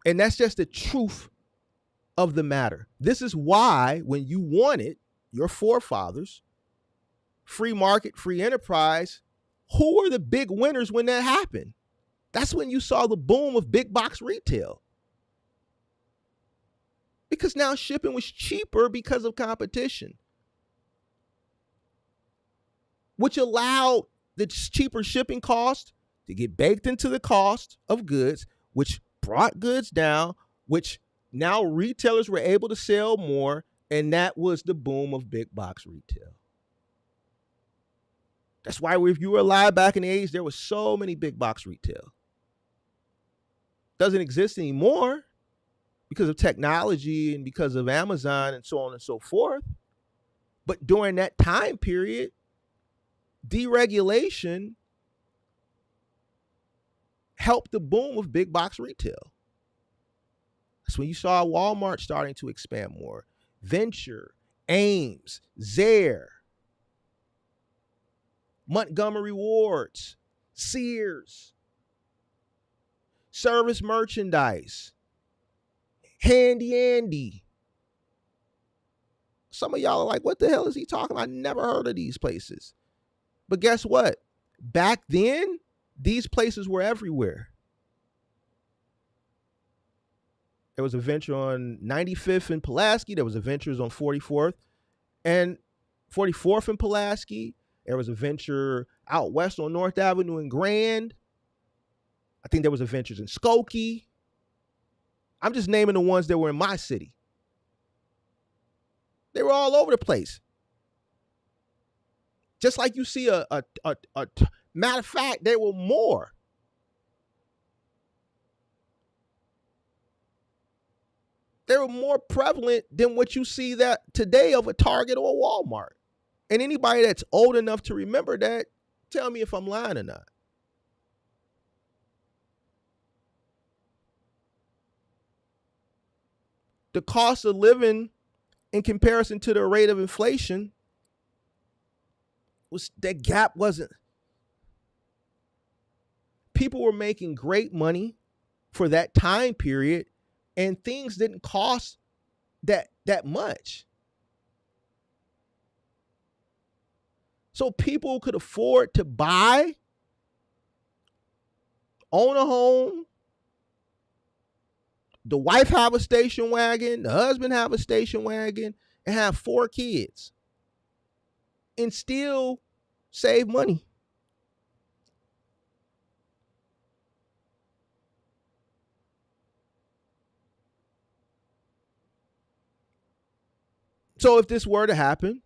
And that's just the truth of the matter. This is why when you wanted your forefathers, free market, free enterprise, who were the big winners when that happened? That's when you saw the boom of big box retail. Because now shipping was cheaper because of competition, which allowed the cheaper shipping cost to get baked into the cost of goods, which brought goods down, which now retailers were able to sell more, and that was the boom of big box retail. That's why if you were alive back in the 80s, there was so many big box retail. Doesn't exist anymore because of technology and because of Amazon and so on and so forth. But during that time period, deregulation helped the boom of big box retail. That's when you saw Walmart starting to expand more. Venture, Ames, Zare, Montgomery Wards, Sears, Service Merchandise, Handy Andy. Some of y'all are like, what the hell is he talking about? I never heard of these places. But guess what? Back then, these places were everywhere. There was a Venture on 95th and Pulaski. There was a Ventures on 44th and 44th and Pulaski. There was a Venture out west on North Avenue in Grand. I think there was a Ventures in Skokie. I'm just naming the ones that were in my city. They were all over the place. Just like you see a matter of fact, there were more. They were more prevalent than what you see that today of a Target or a Walmart. And anybody that's old enough to remember that, tell me if I'm lying or not. The cost of living in comparison to the rate of inflation, that gap wasn't. People were making great money for that time period, and things didn't cost that much. So people could afford to buy, own a home. The wife have a station wagon, the husband have a station wagon, and have 4 kids, and still save money. So if this were to happen,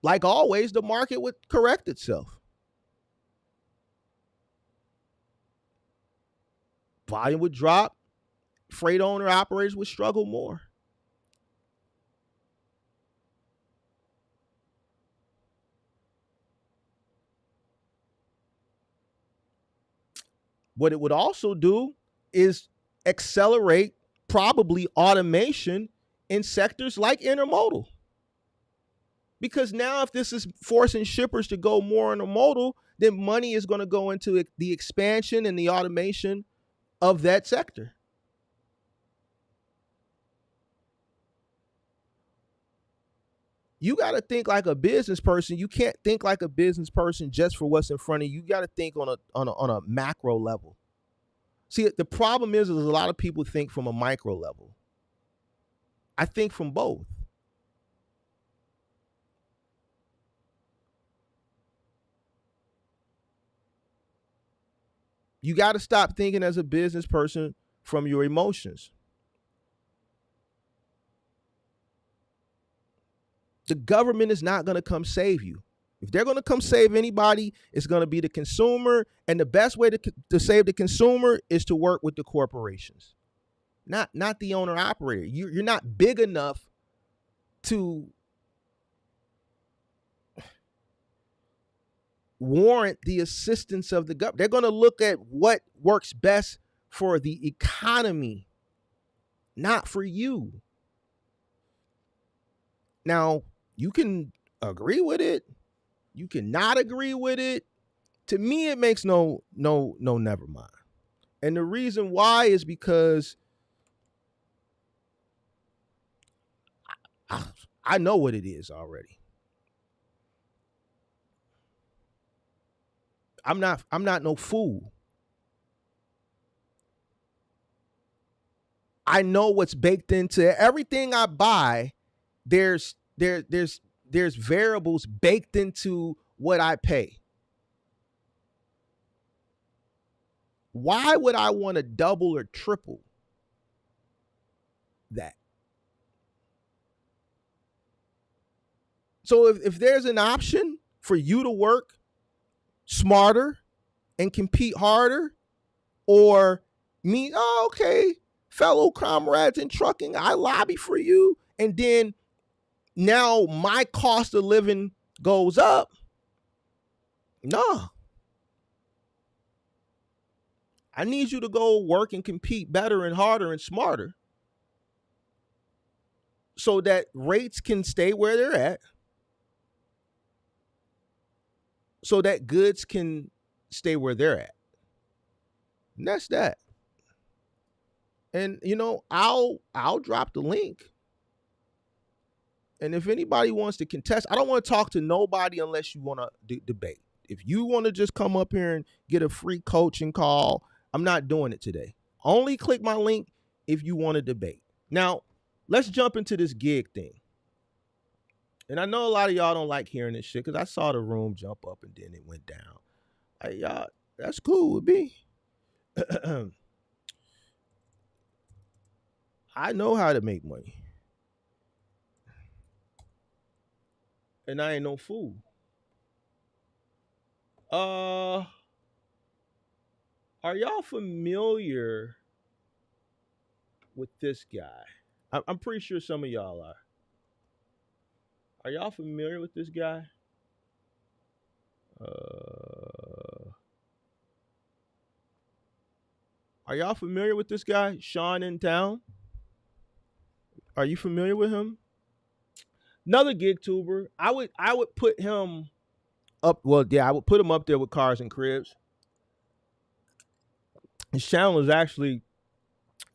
like always, the market would correct itself. Volume would drop. Freight owner operators would struggle more. What it would also do is accelerate probably automation in sectors like intermodal. Because now if this is forcing shippers to go more intermodal, then money is going to go into the expansion and the automation of that sector. You got to think like a business person. You can't think like a business person just for what's in front of you. You got to think on a macro level. See, the problem is a lot of people think from a micro level. I think from both. You got to stop thinking as a business person from your emotions. The government is not going to come save you. If they're going to come save anybody, it's going to be the consumer. And the best way to save the consumer is to work with the corporations, not the owner operator. You're not big enough to warrant the assistance of the government. They're going to look at what works best for the economy, not for you. Now, you can agree with it. You cannot agree with it. To me, it makes no, never mind. And the reason why is because I know what it is already. I'm not no fool. I know what's baked into everything I buy. There's variables baked into what I pay. Why would I want to double or triple that? So if there's an option for you to work smarter and compete harder, or me, oh, okay, fellow comrades in trucking, I lobby for you, and then now my cost of living goes up. No. I need you to go work and compete better and harder and smarter so that rates can stay where they're at, so that goods can stay where they're at. And that's that. And, I'll drop the link. And if anybody wants to contest, I don't want to talk to nobody unless you want to debate. If you want to just come up here and get a free coaching call, I'm not doing it today. Only click my link if you want to debate. Now, let's jump into this gig thing. And I know a lot of y'all don't like hearing this shit because I saw the room jump up and then it went down. Hey, y'all, that's cool with me. I know how to make money. And I ain't no fool. Are y'all familiar with this guy? I'm pretty sure some of y'all are. Are y'all familiar with this guy? Are y'all familiar with this guy, Sean in Town? Are you familiar with him? Another Gigtuber. I would put him up. Well, yeah, I would put him up there with Cars and Cribs. His channel is actually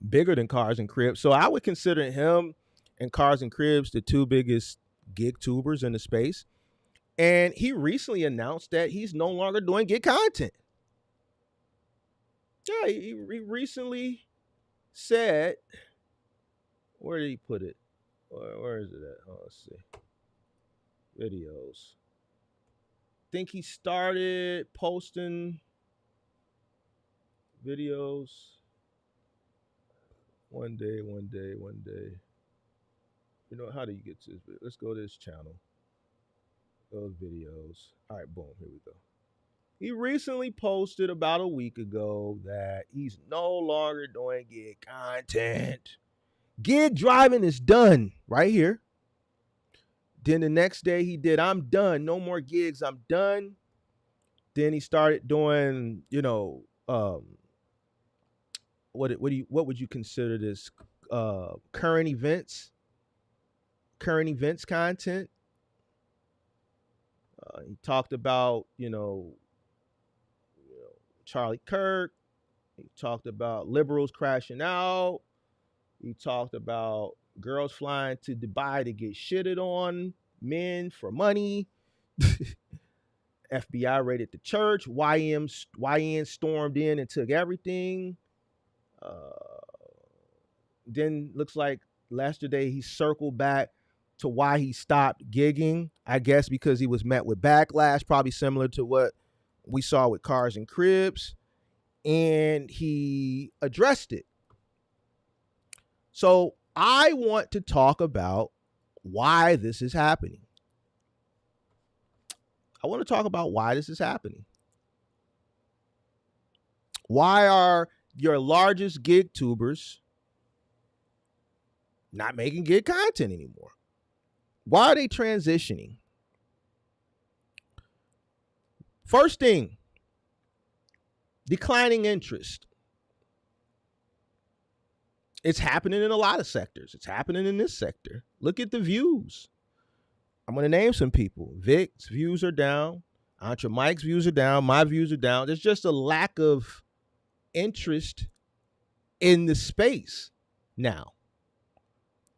bigger than Cars and Cribs, so I would consider him and Cars and Cribs the two biggest Gigtubers in the space. And he recently announced that he's no longer doing gig content. Yeah, he recently said, where did he put it? Where is it at? Oh, let's see. Videos. I think he started posting videos one day. You know, how do you get to this video? Let's go to this channel. Those videos. All right, boom, here we go. He recently posted about a week ago that he's no longer doing gig content. Gig driving is done right here. Then the next day he did, I'm done. No more gigs. I'm done. Then he started doing, what would you consider this? Current events content. He talked about, Charlie Kirk. He talked about liberals crashing out. He talked about girls flying to Dubai to get shitted on, men for money. FBI raided the church. YN stormed in and took everything. Then looks like yesterday he circled back to why he stopped gigging. I guess because he was met with backlash, probably similar to what we saw with Cars and Cribs. And he addressed it. So I want to talk about why this is happening. I want to talk about why this is happening. Why are your largest Gigtubers not making gig content anymore? Why are they transitioning? First thing, declining interest. It's happening in a lot of sectors. It's happening in this sector. Look at the views. I'm going to name some people. Vic's views are down. Entre Mike's views are down. My views are down. There's just a lack of interest in the space now.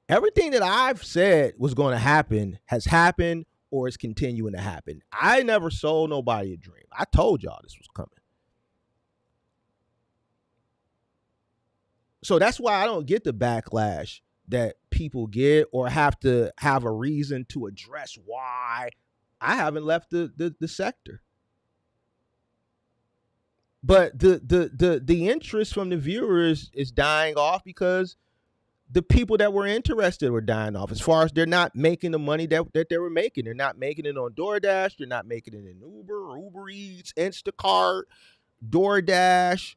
Everything that I've said was going to happen has happened or is continuing to happen. I never sold nobody a dream. I told y'all this was coming. So that's why I don't get the backlash that people get or have to have a reason to address why I haven't left the sector. But the interest from the viewers is dying off because the people that were interested were dying off. As far as they're not making the money that they were making. They're not making it on DoorDash. They're not making it in Uber, Uber Eats, Instacart, DoorDash.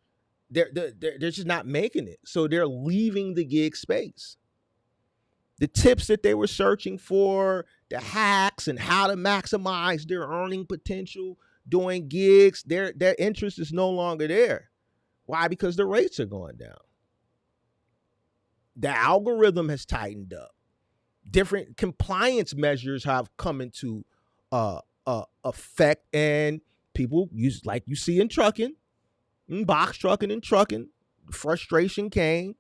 They're just not making it. So they're leaving the gig space. The tips that they were searching for, the hacks and how to maximize their earning potential doing gigs, their interest is no longer there. Why? Because the rates are going down. The algorithm has tightened up. Different compliance measures have come into effect, and people use, like you see in trucking, in box trucking and trucking, frustration came.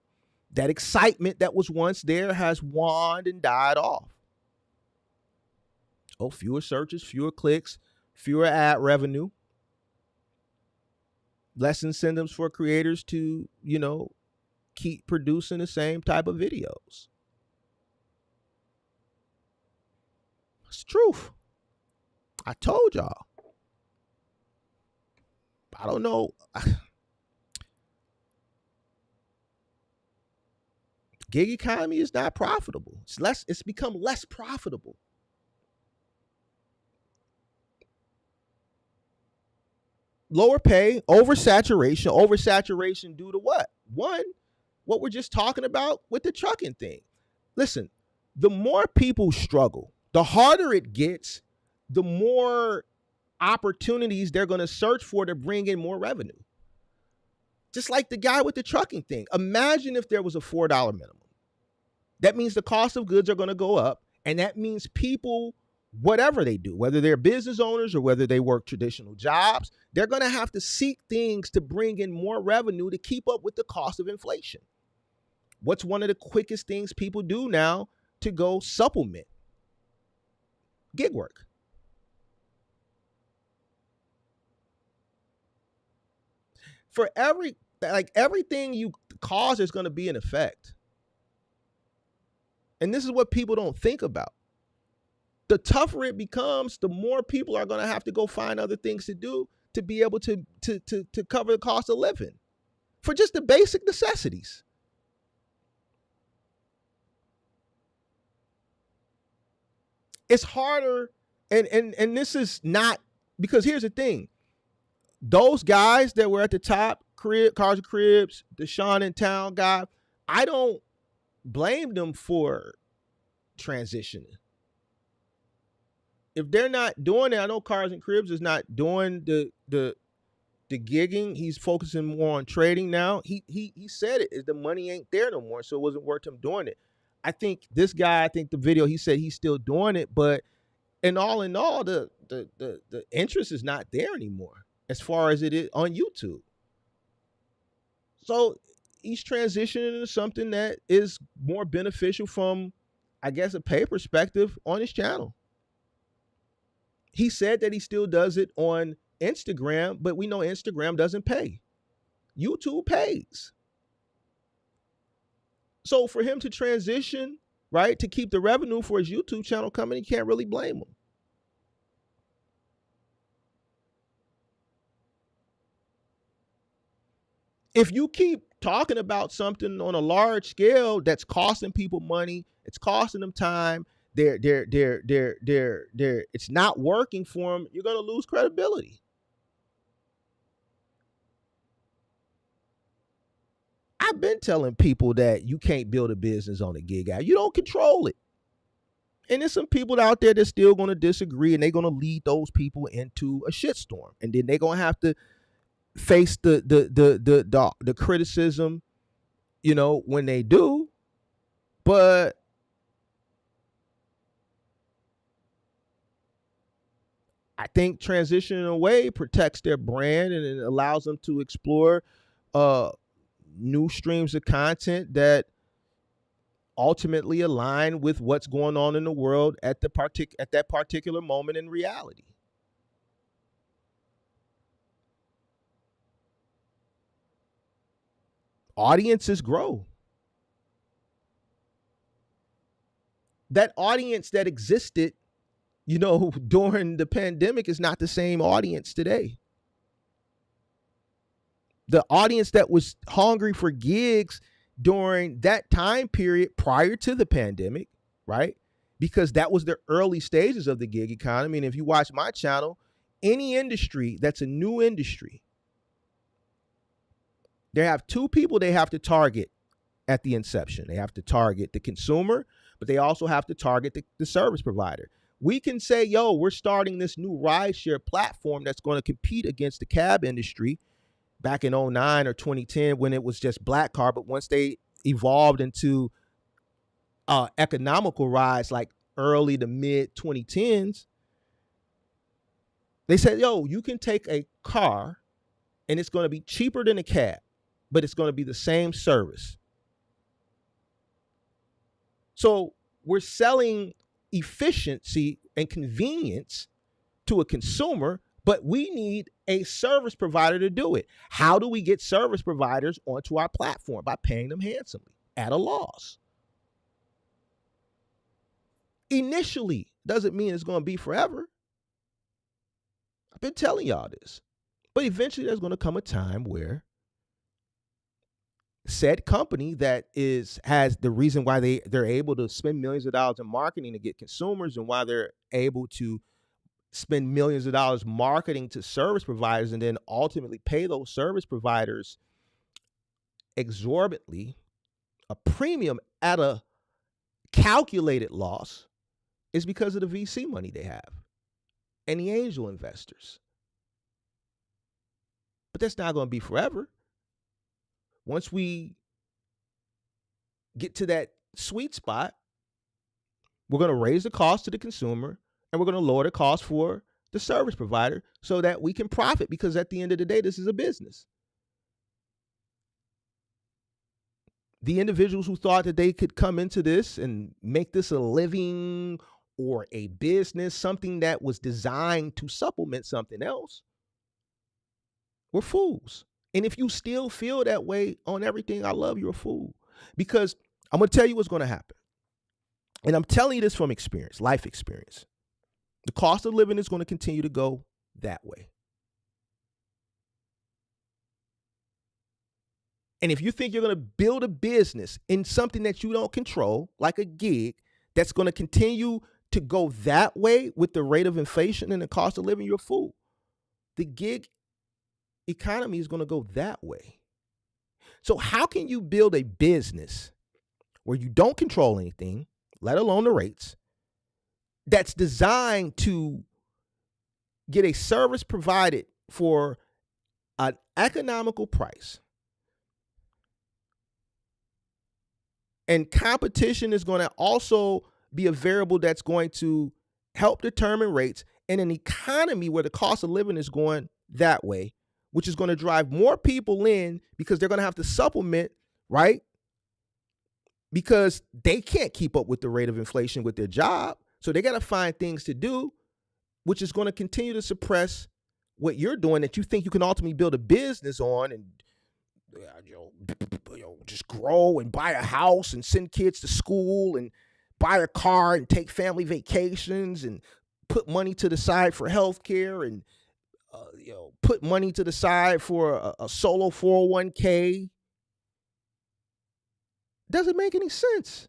That excitement that was once there has waned and died off. Oh, fewer searches, fewer clicks, fewer ad revenue, less incentives for creators to, keep producing the same type of videos. It's the truth. I told y'all. I don't know. Gig economy is not profitable. It's become less profitable. Lower pay, oversaturation due to what? One, what we're just talking about with the trucking thing. Listen, the more people struggle, the harder it gets, the more opportunities they're going to search for to bring in more revenue. Just like the guy with the trucking thing. Imagine if there was a $4 minimum. That means the cost of goods are going to go up, and that means people, whatever they do, whether they're business owners or whether they work traditional jobs, they're going to have to seek things to bring in more revenue to keep up with the cost of inflation. What's one of the quickest things people do now to go supplement? Gig work. For everything you cause, there's going to be an effect. And this is what people don't think about. The tougher it becomes, the more people are going to have to go find other things to do to be able to cover the cost of living for just the basic necessities. It's harder, and this is not, because here's the thing. Those guys that were at the top, Cars and Cribs, the Sean in Town guy, I don't blame them for transitioning. If they're not doing it, I know Cars and Cribs is not doing the gigging. He's focusing more on trading now. He said it, the money ain't there no more, so it wasn't worth him doing it. I think this guy, the video, he said he's still doing it, but in all, the interest is not there anymore as far as it is on YouTube. So he's transitioning into something that is more beneficial from, I guess, a pay perspective on his channel. He said that he still does it on Instagram, but we know Instagram doesn't pay. YouTube pays. So for him to transition, right, to keep the revenue for his YouTube channel coming, you can't really blame him. If you keep talking about something on a large scale that's costing people money, it's costing them time, it's not working for them, you're going to lose credibility. I've been telling people that you can't build a business on a gig out. You don't control it. And there's some people out there that's still going to disagree, and they're going to lead those people into a shitstorm. And then they're going to have to face the criticism, when they do. But I think transitioning away protects their brand, and it allows them to explore new streams of content that ultimately align with what's going on in the world at that particular moment in reality. Audiences grow. That audience that existed, during the pandemic is not the same audience today. The audience that was hungry for gigs during that time period prior to the pandemic, right? Because that was the early stages of the gig economy. And if you watch my channel, any industry that's a new industry, they have two people they have to target at the inception. They have to target the consumer, but they also have to target the service provider. We can say, we're starting this new rideshare platform that's going to compete against the cab industry back in 2009 or 2010 when it was just black car. But once they evolved into economical rides like early to mid 2010s, they said, you can take a car and it's going to be cheaper than a cab, but it's going to be the same service. So we're selling efficiency and convenience to a consumer, but we need a service provider to do it. How do we get service providers onto our platform? By paying them handsomely at a loss. Initially, doesn't mean it's going to be forever. I've been telling y'all this. But eventually there's going to come a time where said company that has the reason why they're able to spend millions of dollars in marketing to get consumers, and why they're able to spend millions of dollars marketing to service providers and then ultimately pay those service providers exorbitantly a premium at a calculated loss, is because of the VC money they have and the angel investors. But that's not going to be forever. Once we get to that sweet spot, we're going to raise the cost to the consumer, and we're going to lower the cost for the service provider so that we can profit, because at the end of the day, this is a business. The individuals who thought that they could come into this and make this a living or a business, something that was designed to supplement something else, were fools. And if you still feel that way on everything I love, you're a fool. Because I'm going to tell you what's going to happen. And I'm telling you this from experience, life experience. The cost of living is going to continue to go that way. And if you think you're going to build a business in something that you don't control, like a gig, that's going to continue to go that way with the rate of inflation and the cost of living, you're a fool. The gig economy is going to go that way. So how can you build a business where you don't control anything, let alone the rates, that's designed to get a service provided for an economical price? And competition is going to also be a variable that's going to help determine rates in an economy where the cost of living is going that way, which is going to drive more people in because they're going to have to supplement, right? Because they can't keep up with the rate of inflation with their job. So they got to find things to do, which is going to continue to suppress what you're doing that you think you can ultimately build a business on and just grow and buy a house and send kids to school and buy a car and take family vacations and put money to the side for healthcare and put money to the side for a solo 401k. Doesn't make any sense.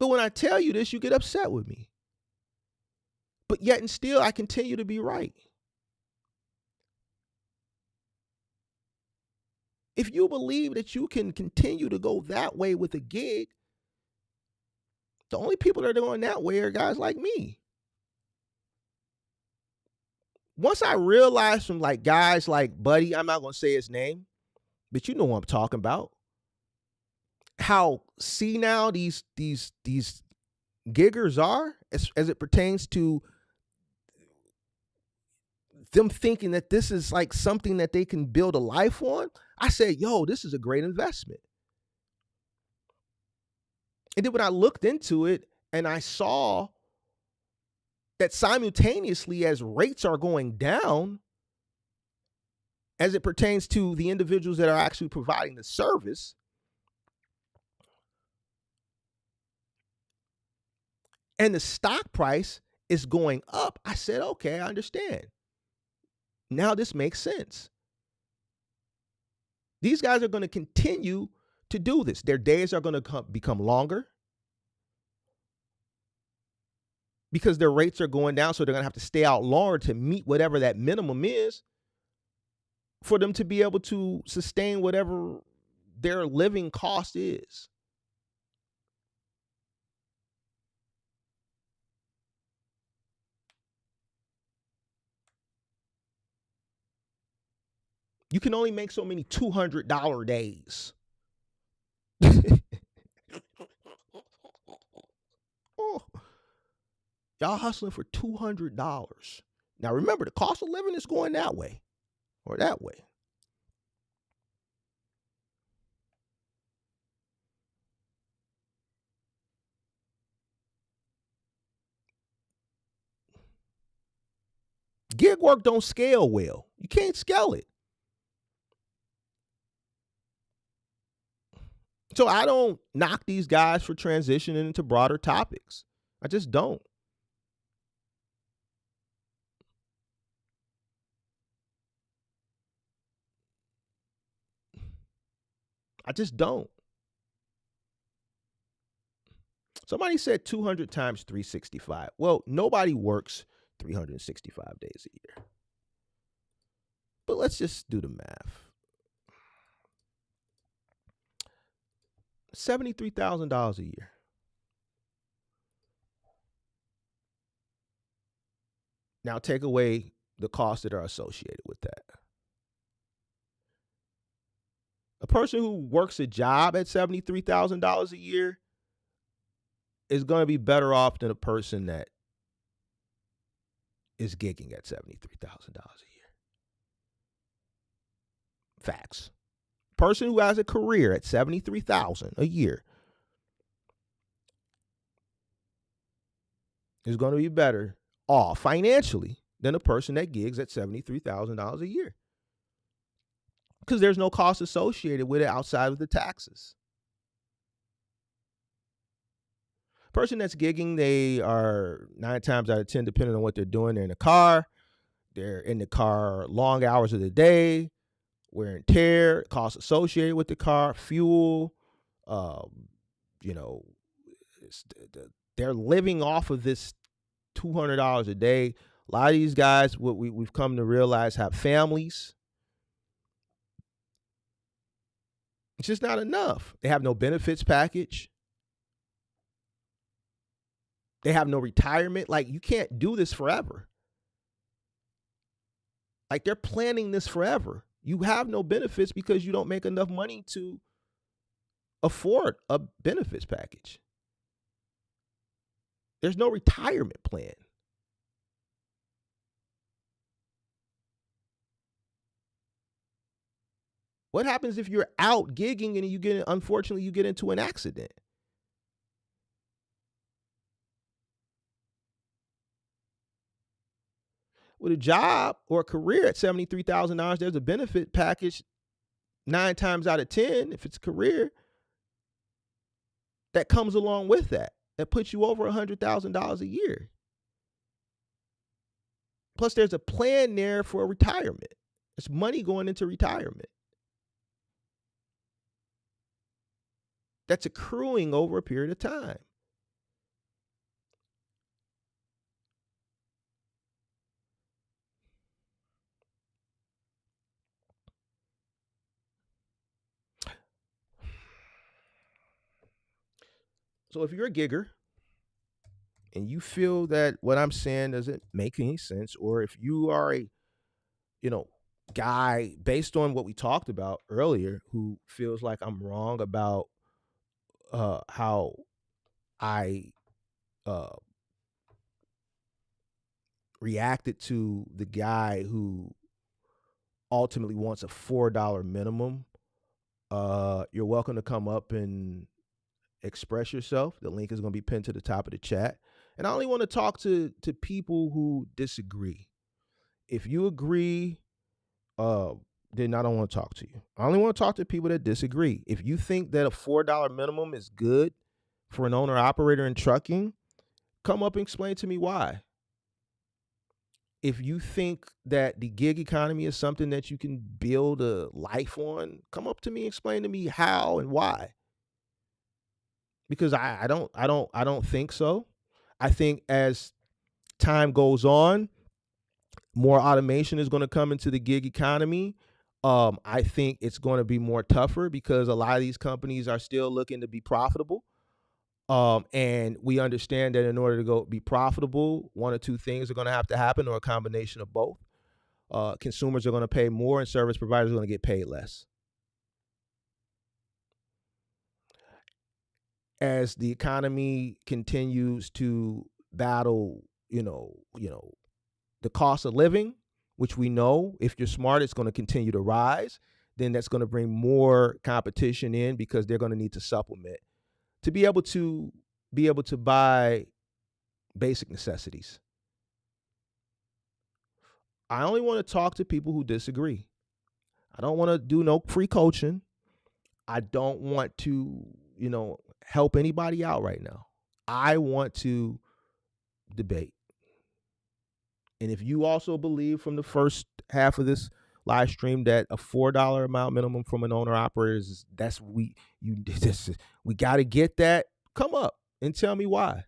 But when I tell you this, you get upset with me. But yet and still, I continue to be right. If you believe that you can continue to go that way with a gig, the only people that are going that way are guys like me. Once I realized from like guys like Buddy, I'm not going to say his name, but you know what I'm talking about. How senile these giggers are as it pertains to them thinking that this is like something that they can build a life on. I said, yo, this is a great investment. And then when I looked into it and I saw that simultaneously as rates are going down, as it pertains to the individuals that are actually providing the service, and the stock price is going up, I said, okay, I understand. Now this makes sense. These guys are going to continue to do this. Their days are going to become longer because their rates are going down, so they're going to have to stay out longer to meet whatever that minimum is for them to be able to sustain whatever their living cost is. You can only make so many $200 days. Oh, y'all hustling for $200. Now remember, the cost of living is going that way or that way. Gig work don't scale well. You can't scale it. So I don't knock these guys for transitioning into broader topics. I just don't. I just don't. Somebody said 200 times 365. Well, nobody works 365 days a year. But let's just do the math. $73,000 a year. Now take away the costs that are associated with that. A person who works a job at $73,000 a year is going to be better off than a person that is gigging at $73,000 a year. Facts. Person who has a career at $73,000 a year is going to be better off financially than a person that gigs at $73,000 a year, because there's no cost associated with it outside of the taxes. Person that's gigging, they are 9 times out of 10, depending on what they're doing, they're in the car. They're in the car long hours of the day, wear and tear, costs associated with the car, fuel, they're living off of this $200 a day. A lot of these guys, what we've come to realize, have families. It's just not enough. They have no benefits package. They have no retirement. Like, you can't do this forever. Like, they're planning this forever. You have no benefits because you don't make enough money to afford a benefits package. There's no retirement plan. What happens if you're out gigging and unfortunately you get into an accident? With a job or a career at $73,000, there's a benefit package 9 times out of 10, if it's a career, that comes along with that puts you over $100,000 a year. Plus, there's a plan there for retirement. There's money going into retirement that's accruing over a period of time. So if you're a gigger and you feel that what I'm saying doesn't make any sense, or if you are a, guy based on what we talked about earlier who feels like I'm wrong about how I reacted to the guy who ultimately wants a $4 minimum, you're welcome to come up and express yourself. The link is going to be pinned to the top of the chat. And I only want to talk to people who disagree. If you agree, then I don't want to talk to you. I only want to talk to people that disagree. If you think that a $4 minimum is good for an owner operator in trucking, come up and explain to me why. If you think that the gig economy is something that you can build a life on, come up to me and explain to me how and why. Because I don't think so. I think as time goes on, more automation is going to come into the gig economy. I think it's going to be more tougher because a lot of these companies are still looking to be profitable. And we understand that in order to go be profitable, one or two things are going to have to happen, or a combination of both. Consumers are going to pay more and service providers are going to get paid less. As the economy continues to battle, the cost of living, which we know if you're smart, it's going to continue to rise, then that's going to bring more competition in because they're going to need to supplement to be able to buy basic necessities. I only want to talk to people who disagree. I don't want to do no free coaching. I don't want to, help anybody out right now. I want to debate. And if you also believe from the first half of this live stream that a $4 amount minimum from an owner operator is we got to get that, come up and tell me why.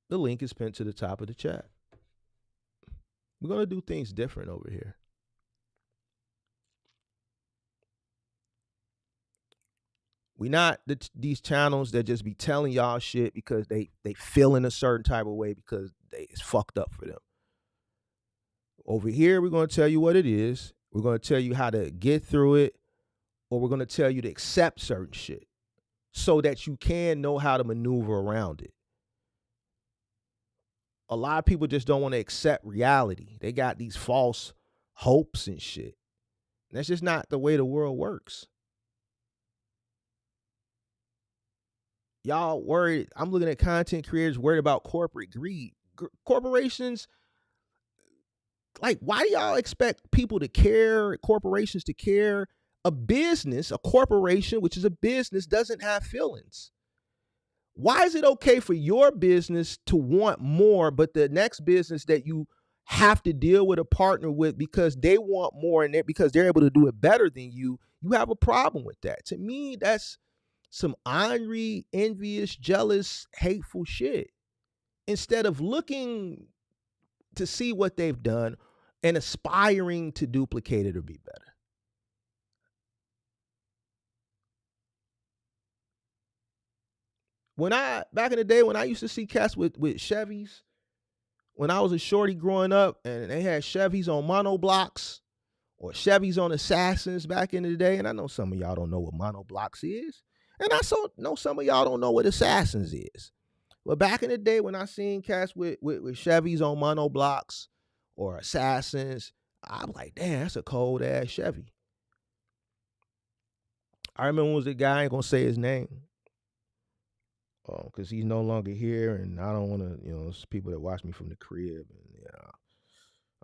The link is pinned to the top of the chat. We're going to do things different over here. We not these channels that just be telling y'all shit because they feel in a certain type of way because it's fucked up for them. Over here, we're going to tell you what it is. We're going to tell you how to get through it, or we're going to tell you to accept certain shit so that you can know how to maneuver around it. A lot of people just don't want to accept reality. They got these false hopes and shit. And that's just not the way the world works. Y'all worried. I'm looking at content creators worried about corporate greed. Corporations, like, why do y'all expect people to care, corporations to care? A business, a corporation, which is a business, doesn't have feelings. Why is it okay for your business to want more, but the next business that you have to deal with or partner with because they want more and because they're able to do it better than you have a problem with that? To me, that's some ornery, envious, jealous, hateful shit. Instead of looking to see what they've done and aspiring to duplicate it or be better. Back in the day when I used to see cats with Chevys, when I was a shorty growing up and they had Chevys on monoblocks or Chevys on Assassins back in the day, and I know some of y'all don't know what monoblocks is, and I know some of y'all don't know what Assassins is. But back in the day when I seen cats with Chevys on monoblocks or Assassins, I'm like, damn, that's a cold ass Chevy. I remember was a guy, I ain't gonna say his name, because he's no longer here, and I don't want to, it's people that watch me from the crib, and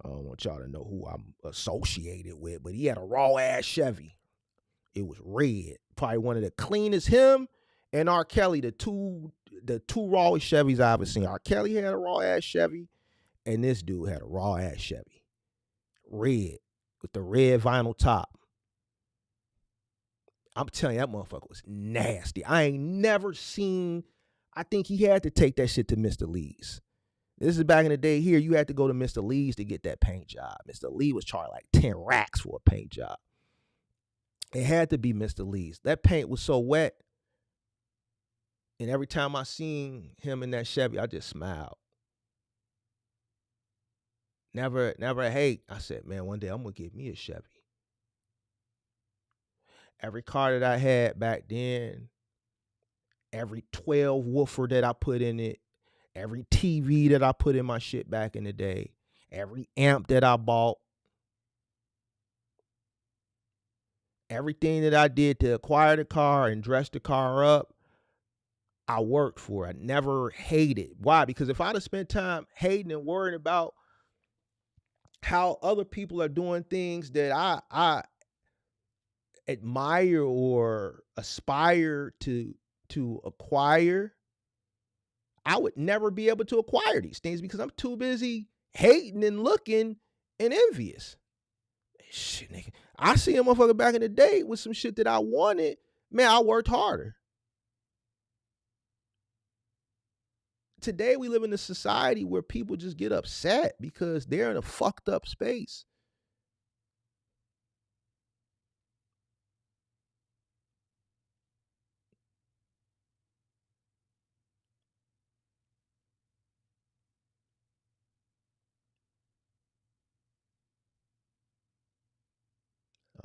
I don't want y'all to know who I'm associated with, but he had a raw ass Chevy. It was red, probably one of the cleanest. Him and R. Kelly, the two rawest Chevys I ever seen. R. Kelly had a raw ass Chevy, and this dude had a raw ass Chevy, red with the red vinyl top. I'm telling you, that motherfucker was nasty. I ain't never seen. I think he had to take that shit to Mr. Lee's. This is back in the day here. You had to go to Mr. Lee's to get that paint job. Mr. Lee was charging like 10 racks for a paint job. It had to be Mr. Lee's. That paint was so wet. And every time I seen him in that Chevy, I just smiled. Never hate. I said, man, one day I'm gonna get me a Chevy. Every car that I had back then, every 12 woofer that I put in it, every TV that I put in my shit back in the day, every amp that I bought, everything that I did to acquire the car and dress the car up, I worked for. I never hated. Why? Because if I'd have spent time hating and worrying about how other people are doing things that I admire or aspire to acquire, I would never be able to acquire these things because I'm too busy hating and looking and envious. Shit, nigga. I see a motherfucker back in the day with some shit that I wanted. Man, I worked harder. Today we live in a society where people just get upset because they're in a fucked up space.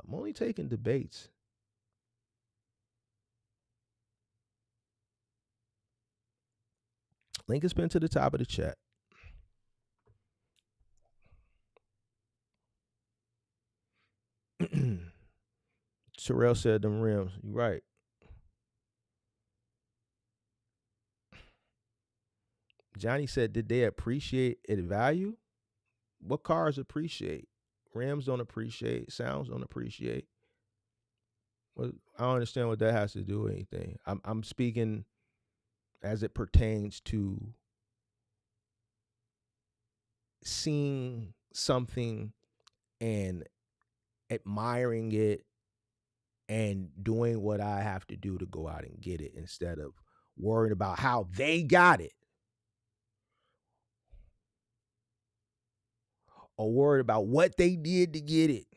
I'm only taking debates. Link is pinned to the top of the chat. Terrell said them rims. You're right. Johnny said, did they appreciate its value? What cars appreciate? Rims don't appreciate. Sounds don't appreciate. Well, I don't understand what that has to do with anything. I'm speaking as it pertains to seeing something and admiring it and doing what I have to do to go out and get it instead of worrying about how they got it or worried about what they did to get it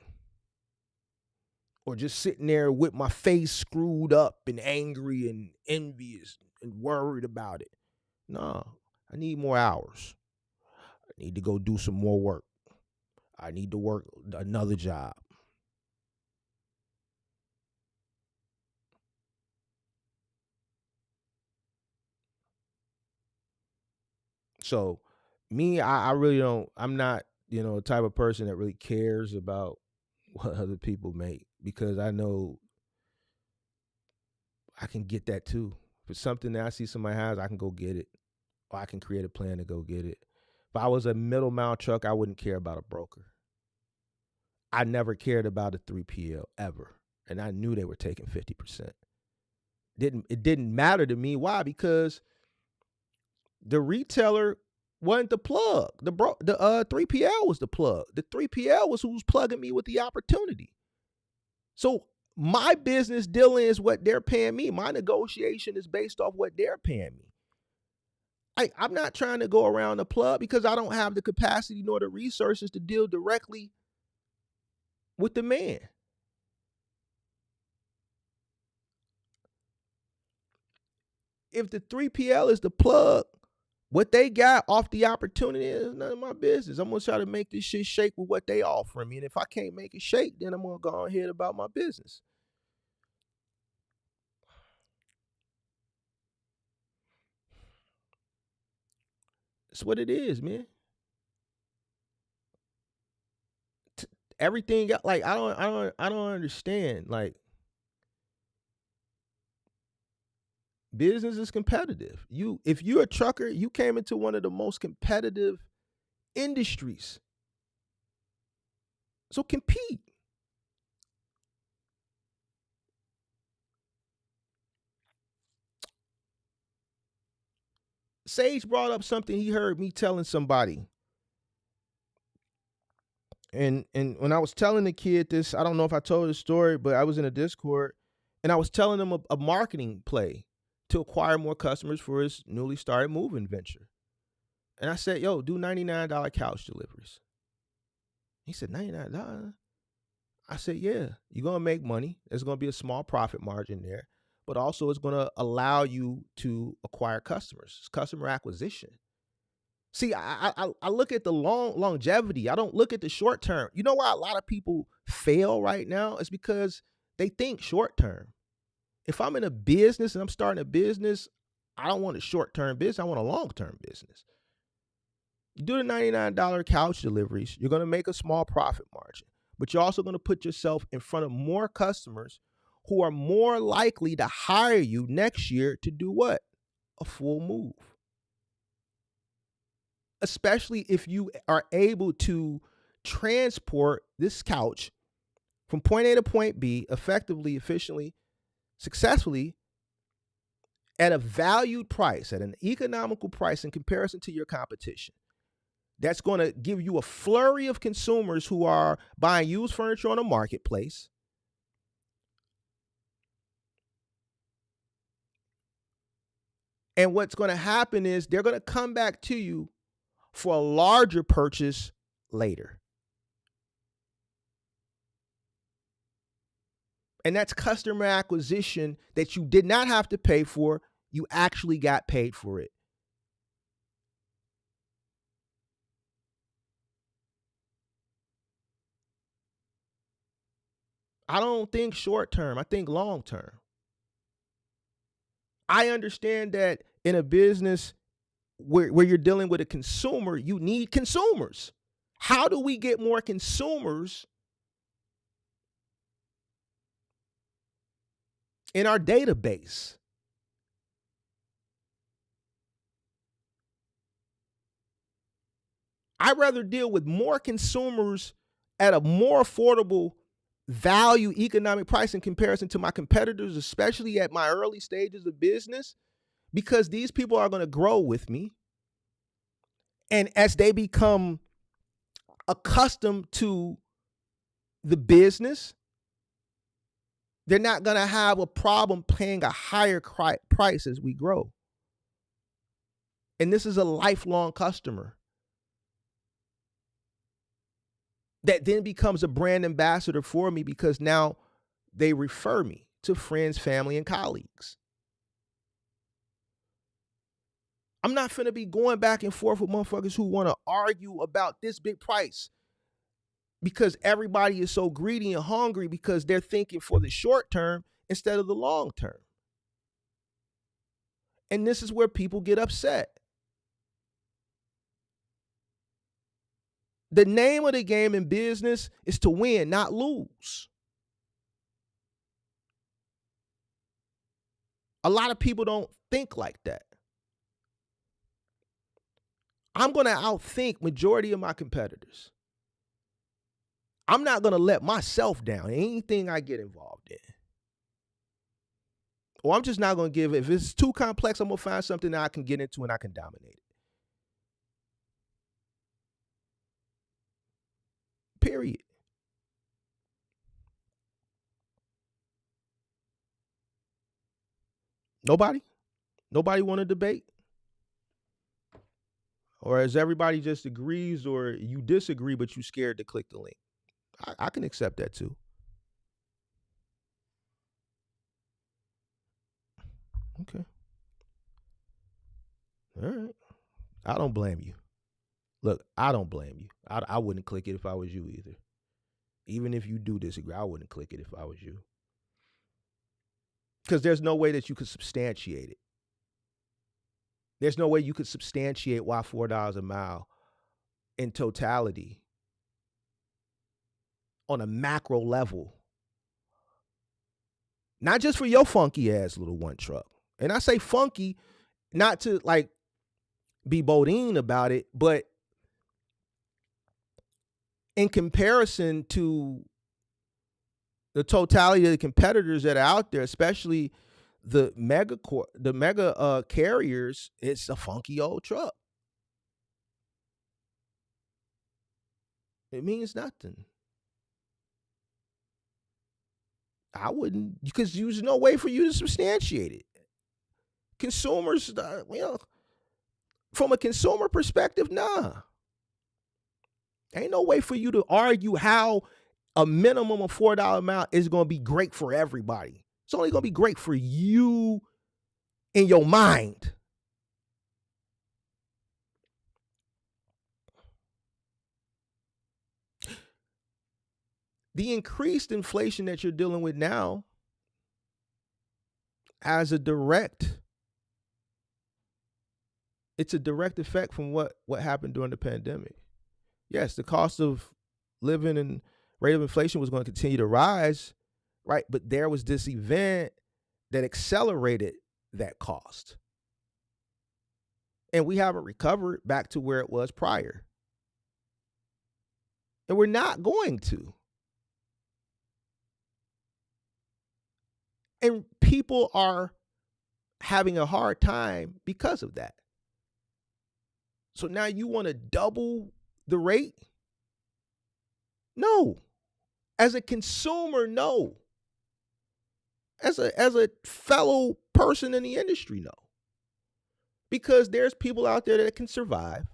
or just sitting there with my face screwed up and angry and envious and worried about it. No, I need more hours. I need to go do some more work. I need to work another job. So me, I really don't, I'm not, the type of person that really cares about what other people make because I know I can get that too. If it's something that I see somebody has, I can go get it. Or I can create a plan to go get it. If I was a middle mile truck, I wouldn't care about a broker. I never cared about a 3PL ever. And I knew they were taking 50%. It didn't matter to me. Why? Because the retailer wasn't the plug. The 3PL was the plug. The 3PL was who was plugging me with the opportunity. So my business dealing is what they're paying me. My negotiation is based off what they're paying me. I'm not trying to go around the plug because I don't have the capacity nor the resources to deal directly with the man. If the 3PL is the plug, what they got off the opportunity is none of my business. I'm going to try to make this shit shake with what they offering me. And if I can't make it shake, then I'm going to go ahead about my business. That's what it is, man. Everything got like I don't understand. Like business is competitive. If you're a trucker, you came into one of the most competitive industries. So compete. Sage brought up something he heard me telling somebody. And when I was telling the kid this, I don't know if I told the story, but I was in a Discord and I was telling him a marketing play to acquire more customers for his newly started moving venture. And I said, yo, do $99 couch deliveries. He said, $99? I said, yeah, you're going to make money. There's going to be a small profit margin there, but also it's going to allow you to acquire customers. It's customer acquisition. See, I look at the longevity. I don't look at the short term. You know why a lot of people fail right now? It's because they think short term. If I'm in a business and I'm starting a business, I don't want a short-term business. I want a long-term business. You do the $99 couch deliveries, you're going to make a small profit margin, but you're also going to put yourself in front of more customers who are more likely to hire you next year to do what? A full move. Especially if you are able to transport this couch from point A to point B effectively, efficiently, successfully, at a valued price, at an economical price in comparison to your competition. That's going to give you a flurry of consumers who are buying used furniture on a marketplace. And what's going to happen is they're going to come back to you for a larger purchase later. And that's customer acquisition that you did not have to pay for. You actually got paid for it. I don't think short term. I think long term. I understand that in a business where you're dealing with a consumer, you need consumers. How do we get more consumers in our database? I'd rather deal with more consumers at a more affordable value economic price in comparison to my competitors, especially at my early stages of business, because these people are going to grow with me. And as they become accustomed to the business, they're not going to have a problem paying a higher price as we grow. And this is a lifelong customer that then becomes a brand ambassador for me because now they refer me to friends, family, and colleagues. I'm not finna be going back and forth with motherfuckers who want to argue about this big price because everybody is so greedy and hungry because they're thinking for the short term instead of the long term. And this is where people get upset. The name of the game in business is to win, not lose. A lot of people don't think like that. I'm going to outthink majority of my competitors. I'm not going to let myself down in anything I get involved in. Or I'm just not going to give, if it's too complex, I'm going to find something that I can get into and I can dominate it. Period. Nobody want to debate? Or as everybody just agrees or you disagree, but you scared to click the link? I can accept that too. Okay. All right. I don't blame you. Look, I don't blame you. I wouldn't click it if I was you either. Even if you do disagree, I wouldn't click it if I was you. Because there's no way that you could substantiate it. There's no way you could substantiate why $4 a mile in totality on a macro level. Not just for your funky ass little one truck. And I say funky not to like be bodine about it, but in comparison to the totality of the competitors that are out there, especially the mega carriers, it's a funky old truck. It means nothing. I wouldn't, because there's no way for you to substantiate it. Consumers, from a consumer perspective, nah. Ain't no way for you to argue how a minimum of $4 amount is going to be great for everybody. It's only going to be great for you in your mind. The increased inflation that you're dealing with now has a direct effect from what happened during the pandemic. Yes, the cost of living and rate of inflation was going to continue to rise, right? But there was this event that accelerated that cost. And we haven't recovered back to where it was prior. And we're not going to. And people are having a hard time because of that. So now you want to double the rate? No. As a consumer, no. As a fellow person in the industry, no. Because there's people out there that can survive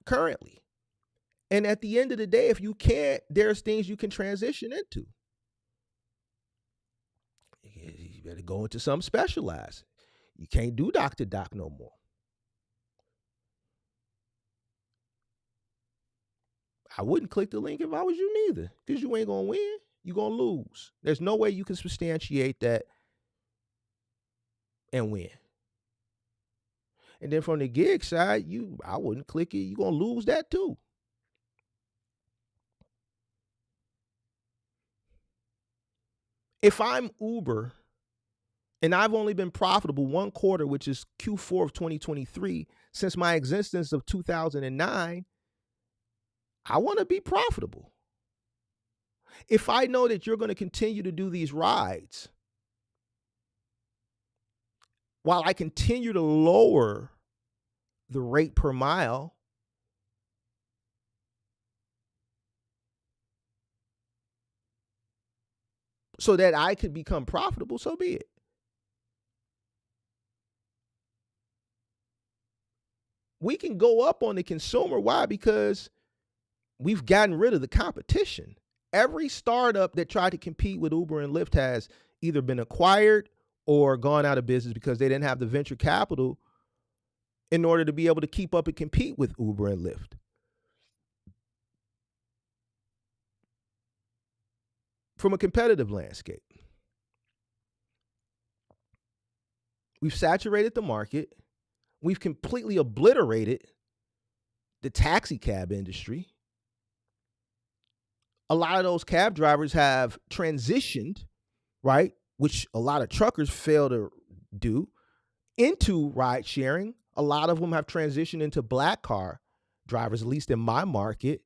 currently. And at the end of the day, if you can't, there's things you can transition into. You better go into something specialized. You can't do doc to doc no more. I wouldn't click the link if I was you neither, because you ain't going to win. You're going to lose. There's no way you can substantiate that and win. And then from the gig side, I wouldn't click it. You're going to lose that too. If I'm Uber and I've only been profitable one quarter, which is Q4 of 2023, since my existence of 2009, I want to be profitable. If I know that you're going to continue to do these rides while I continue to lower the rate per mile, so that I could become profitable, so be it. We can go up on the consumer. Why? Because we've gotten rid of the competition. Every startup that tried to compete with Uber and Lyft has either been acquired or gone out of business because they didn't have the venture capital in order to be able to keep up and compete with Uber and Lyft. From a competitive landscape, we've saturated the market. We've completely obliterated the taxi cab industry. A lot of those cab drivers have transitioned, right, which a lot of truckers fail to do, into ride sharing. A lot of them have transitioned into black car drivers, at least in my market.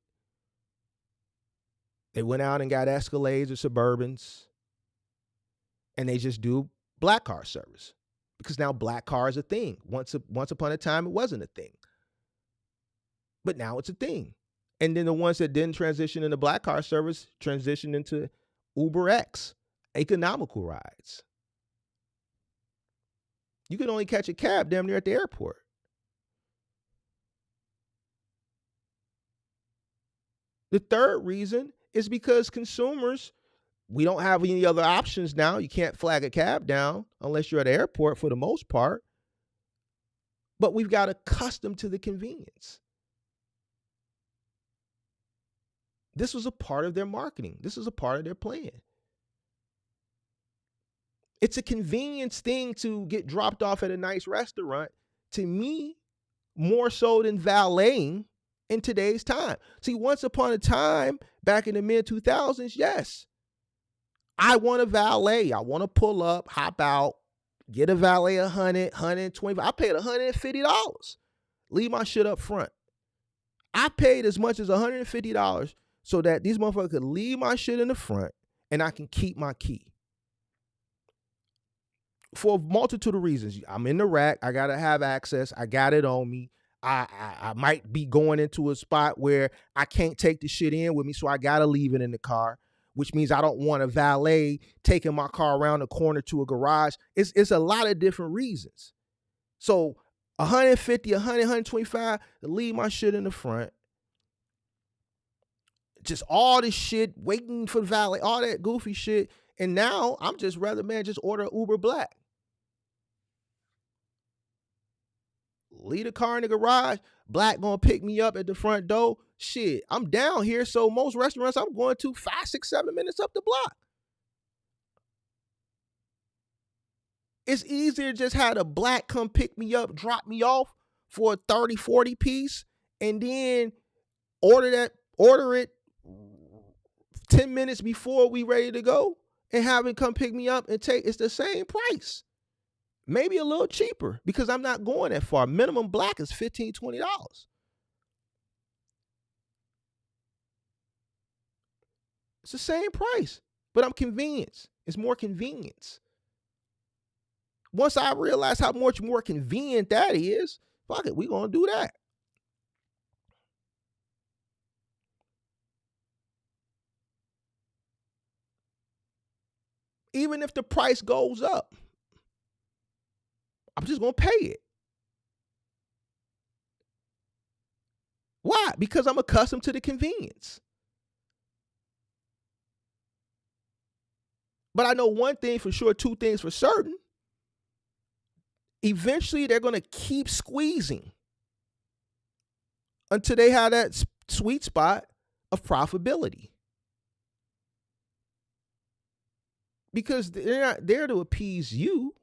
They went out and got Escalades or Suburbans, and they just do black car service because now black car is a thing. Once upon a time, it wasn't a thing, but now it's a thing. And then the ones that didn't transition into black car service transitioned into Uber X, economical rides. You can only catch a cab damn near at the airport. The third reason is because consumers, we don't have any other options now. You can't flag a cab down unless you're at the airport for the most part. But we've got accustomed to the convenience. This was a part of their marketing. This is a part of their plan. It's a convenience thing to get dropped off at a nice restaurant, to me, more so than valeting in today's time. See, once upon a time, back in the mid-2000s, yes, I want a valet. I want to pull up, hop out, get a valet $100, $125. I paid $150. Leave my shit up front. I paid as much as $150 so that these motherfuckers could leave my shit in the front and I can keep my key. For a multitude of reasons. I'm in the rack. I got to have access. I got it on me. I might be going into a spot where I can't take the shit in with me, so I got to leave it in the car, which means I don't want a valet taking my car around the corner to a garage. It's a lot of different reasons. So 150, 100, 125, to leave my shit in the front, just all this shit, waiting for valet, all that goofy shit. And now I'm just rather, man, just order Uber Black. Leave the car in the garage. Black gonna pick me up at the front door. Shit, I'm down here, so most restaurants I'm going to 5, 6, 7 minutes up the block. It's easier to just have a Black come pick me up, drop me off for a 30, 40 piece, and then order it 10 minutes before we ready to go and have it come pick me up and take. It's the same price. Maybe a little cheaper because I'm not going that far. Minimum Black is $15, $20. It's the same price, but I'm convinced. It's more convenience. Once I realize how much more convenient that is, fuck it, we gonna do that. Even if the price goes up, I'm just gonna pay it. Why? Because I'm accustomed to the convenience. But I know one thing for sure, two things for certain. Eventually, they're going to keep squeezing until they have that sweet spot of profitability. Because they're not there to appease you,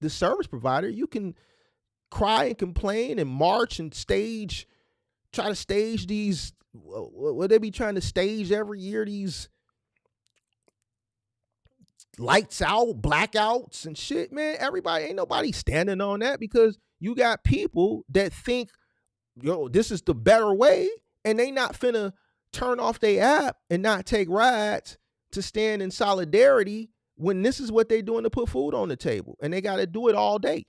the service provider. You can cry and complain and march and try to stage these, what they be trying to stage every year, these lights out, blackouts and shit, man. Ain't nobody standing on that because you got people that think, this is the better way, and they not finna turn off their app and not take rides to stand in solidarity when this is what they doing to put food on the table, and they got to do it all day.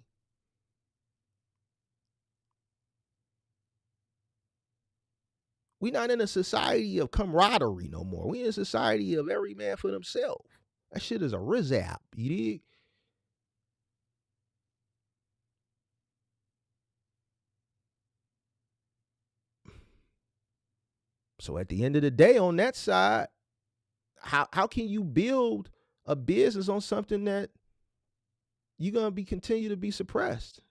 We not in a society of camaraderie no more. We in a society of every man for themselves. That shit is a rizap, you dig? So at the end of the day, on that side, how can you build a business on something that you're gonna continue to be suppressed?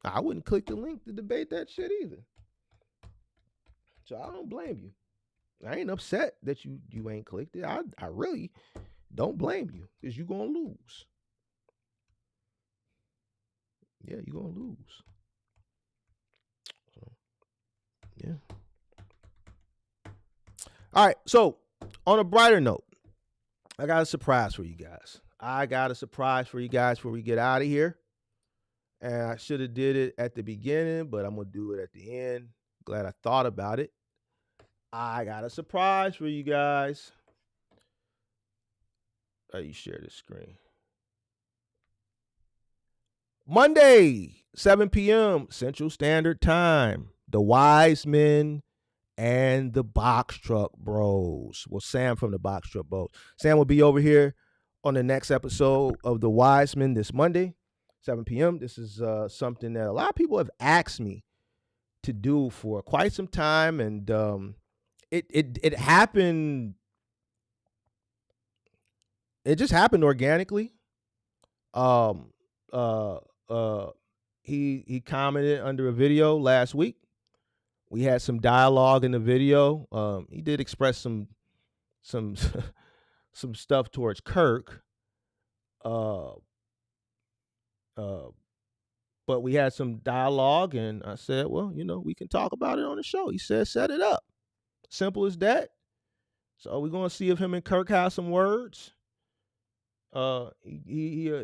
I wouldn't click the link to debate that shit either. So I don't blame you. I ain't upset that you ain't clicked it. I really don't blame you because you're going to lose. Yeah, you're going to lose. So, yeah. All right. So on a brighter note, I got a surprise for you guys. Before we get out of here. And I should have did it at the beginning, but I'm going to do it at the end. Glad I thought about it. I got a surprise for you guys. You share this screen. Monday, 7 p.m. Central Standard Time. The Wise Men and the Box Truck Bros. Well, Sam from the Box Truck Bros. Sam will be over here on the next episode of The Wise Men this Monday, 7 p.m. This is something that a lot of people have asked me to do for quite some time, and it happened. It just happened organically. He commented under a video last week. We had some dialogue in the video. He did express some some stuff towards Kirk. But we had some dialogue, and I said, well, we can talk about it on the show. He said, set it up. Simple as that. So we're going to see if him and Kirk have some words. He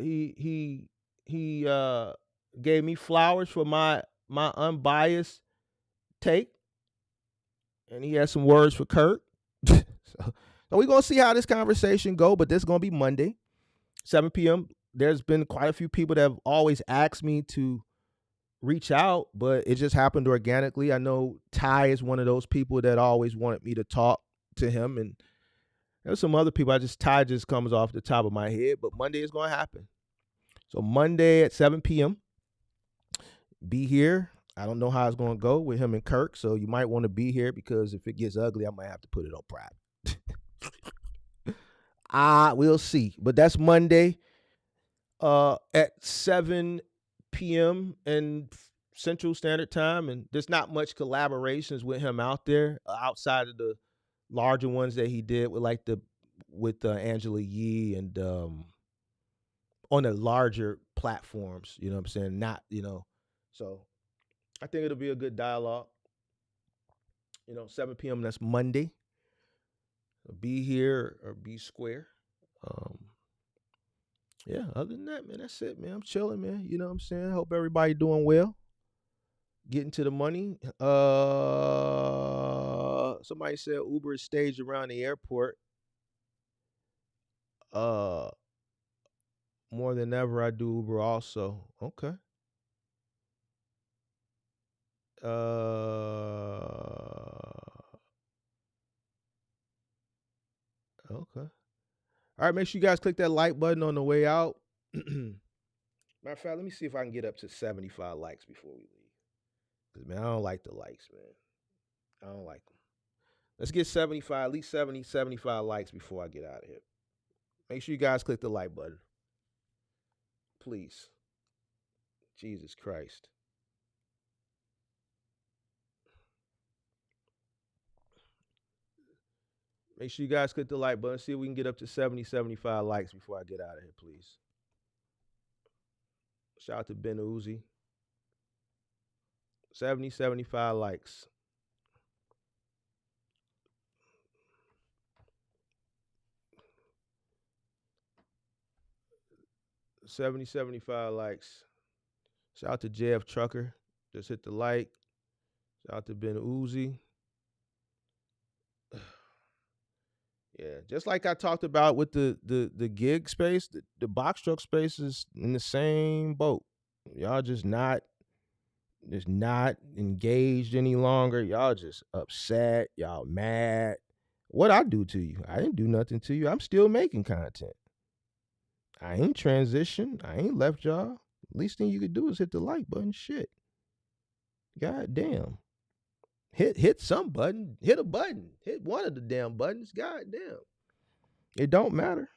gave me flowers for my unbiased take, and he has some words for Kirk. So we're going to see how this conversation go, but this is going to be Monday, 7 p.m. There's been quite a few people that have always asked me to reach out, but it just happened organically. I know Ty is one of those people that always wanted me to talk to him, and there's some other people. Ty just comes off the top of my head, but Monday is going to happen. So Monday at 7 p.m., be here. I don't know how it's going to go with him and Kirk, so you might want to be here because if it gets ugly, I might have to put it on private. We'll see. But that's Monday at 7 p.m. and Central Standard Time, and there's not much collaborations with him out there outside of the larger ones that he did with Angela Yee and on the larger platforms. You know what I'm saying? Not so I think it'll be a good dialogue. 7 p.m. That's Monday. Be here or be square. Yeah, other than that, man, that's it, man. I'm chilling, man. You know what I'm saying? Hope everybody doing well. Getting to the money. Somebody said Uber is staged around the airport. More than ever, I do Uber also. Okay. Okay. All right, make sure you guys click that like button on the way out. Matter of fact, let me see if I can get up to 75 likes before we leave. Because, man, I don't like the likes, man. I don't like them. Let's get 75, at least 70, 75 likes before I get out of here. Make sure you guys click the like button. Please. Jesus Christ. Make sure you guys click the like button. See if we can get up to 70, 75 likes before I get out of here, please. Shout out to Ben Uzi. 70, 75 likes. 70, 75 likes. Shout out to JF Trucker. Just hit the like. Shout out to Ben Uzi. Yeah, just like I talked about with the gig space, the box truck space is in the same boat. Y'all just not engaged any longer. Y'all just upset. Y'all mad. What I do to you? I didn't do nothing to you. I'm still making content. I ain't transitioned. I ain't left y'all. Least thing you could do is hit the like button. Shit. God damn. Hit some button. Hit a button. Hit one of the damn buttons. God damn. It don't matter.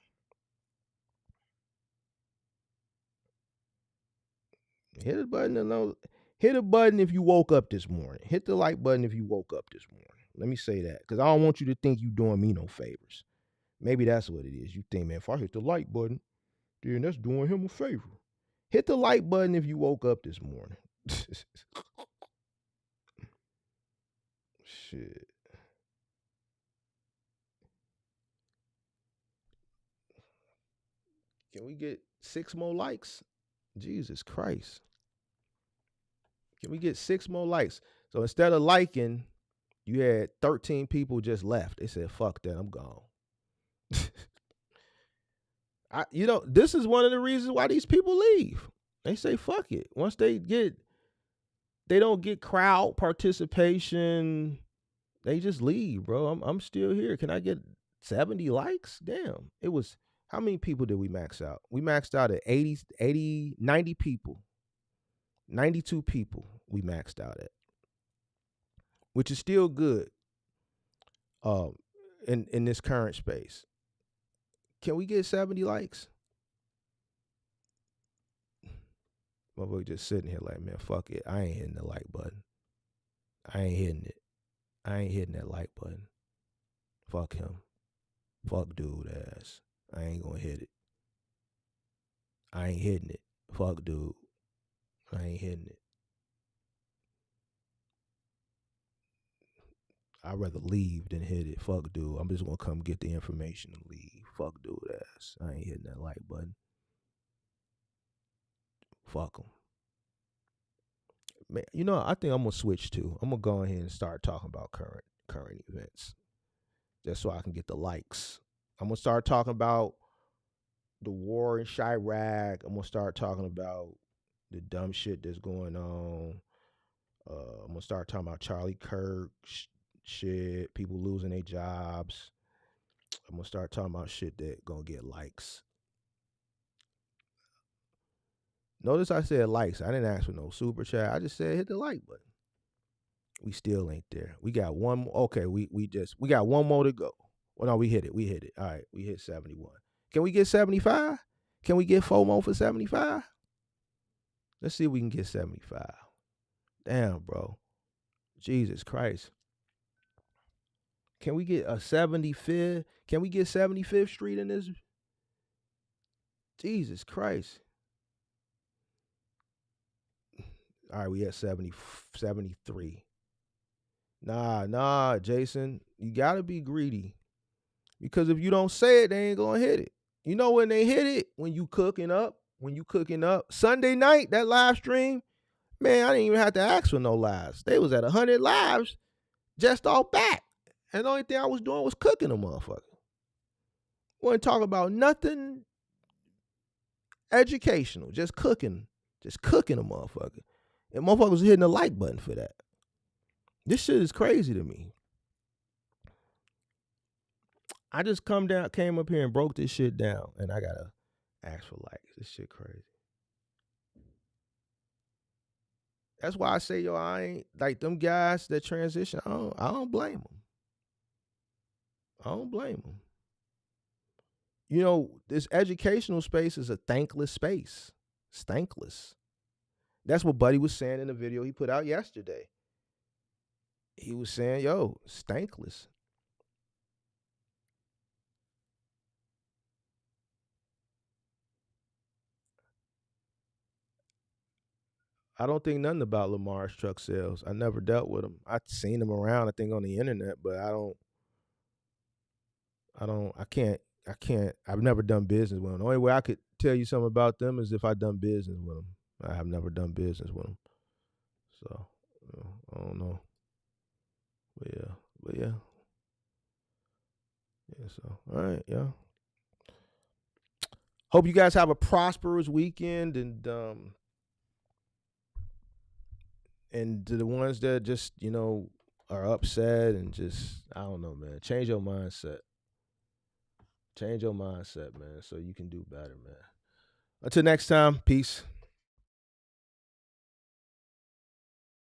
Hit a button. Hit a button if you woke up this morning. Hit the like button if you woke up this morning. Let me say that because I don't want you to think you doing me no favors. Maybe that's what it is. You think, man, if I hit the like button, then that's doing him a favor. Hit the like button if you woke up this morning. Shit. Can we get 6 more likes? Jesus Christ. Can we get 6 more likes? So instead of liking, you had 13 people just left. They said, fuck that, I'm gone. This is one of the reasons why these people leave. They say, fuck it. Once they don't get crowd participation, they just leave, bro. I'm still here. Can I get 70 likes? Damn. It was, how many people did we max out? We maxed out at 90 people. 92 people we maxed out at, which is still good in this current space. Can we get 70 likes? Motherfucker just sitting here like, man, fuck it. I ain't hitting the like button. I ain't hitting it. I ain't hitting that like button. Fuck him. Fuck dude ass. I ain't gonna hit it. I ain't hitting it. Fuck dude. I ain't hitting it. I'd rather leave than hit it. Fuck dude. I'm just gonna come get the information and leave. Fuck dude ass. I ain't hitting that like button. Fuck him. Man, I think I'm gonna switch too. I'm gonna go ahead and start talking about current events. Just so I can get the likes. I'm gonna start talking about the war in Chirac. I'm gonna start talking about the dumb shit that's going on. I'm gonna start talking about Charlie Kirk shit, people losing their jobs. I'm gonna start talking about shit that gonna get likes. Notice I said likes. I didn't ask for no super chat. I just said hit the like button. We still ain't there. We got one more. Okay, we got one more to go. Well, no, we hit it. We hit it. All right, we hit 71. Can we get 75? Can we get 4 more for 75? Let's see if we can get 75. Damn, bro. Jesus Christ. Can we get a 75th? Can we get 75th Street in this? Jesus Christ. All right, we at 73. Nah, Jason. You got to be greedy. Because if you don't say it, they ain't going to hit it. You know when they hit it? When you cooking up. Sunday night, that live stream, man, I didn't even have to ask for no lives. They was at 100 lives just off bat. And the only thing I was doing was cooking a motherfucker. Wasn't talking about nothing educational. Just cooking a motherfucker. And motherfuckers was hitting the like button for that. This shit is crazy to me. I just came up here and broke this shit down, and I gotta ask for likes. This shit crazy. That's why I say, yo, I ain't like them guys that transition. I don't blame them. I don't blame them. You know, this educational space is a thankless space. It's thankless. That's what Buddy was saying in the video he put out yesterday. He was saying, yo, it's thankless. I don't think nothing about Lamar's truck sales. I never dealt with him. I've seen him around, I think, on the internet, but I've never done business with them. The only way I could tell you something about them is if I done business with them. I have never done business with them. So, I don't know. But yeah. Yeah, so, all right, yeah. Hope you guys have a prosperous weekend, and to the ones that just, you know, are upset and just, I don't know, man. Change your mindset. Change your mindset, man, so you can do better, man. Until next time, peace.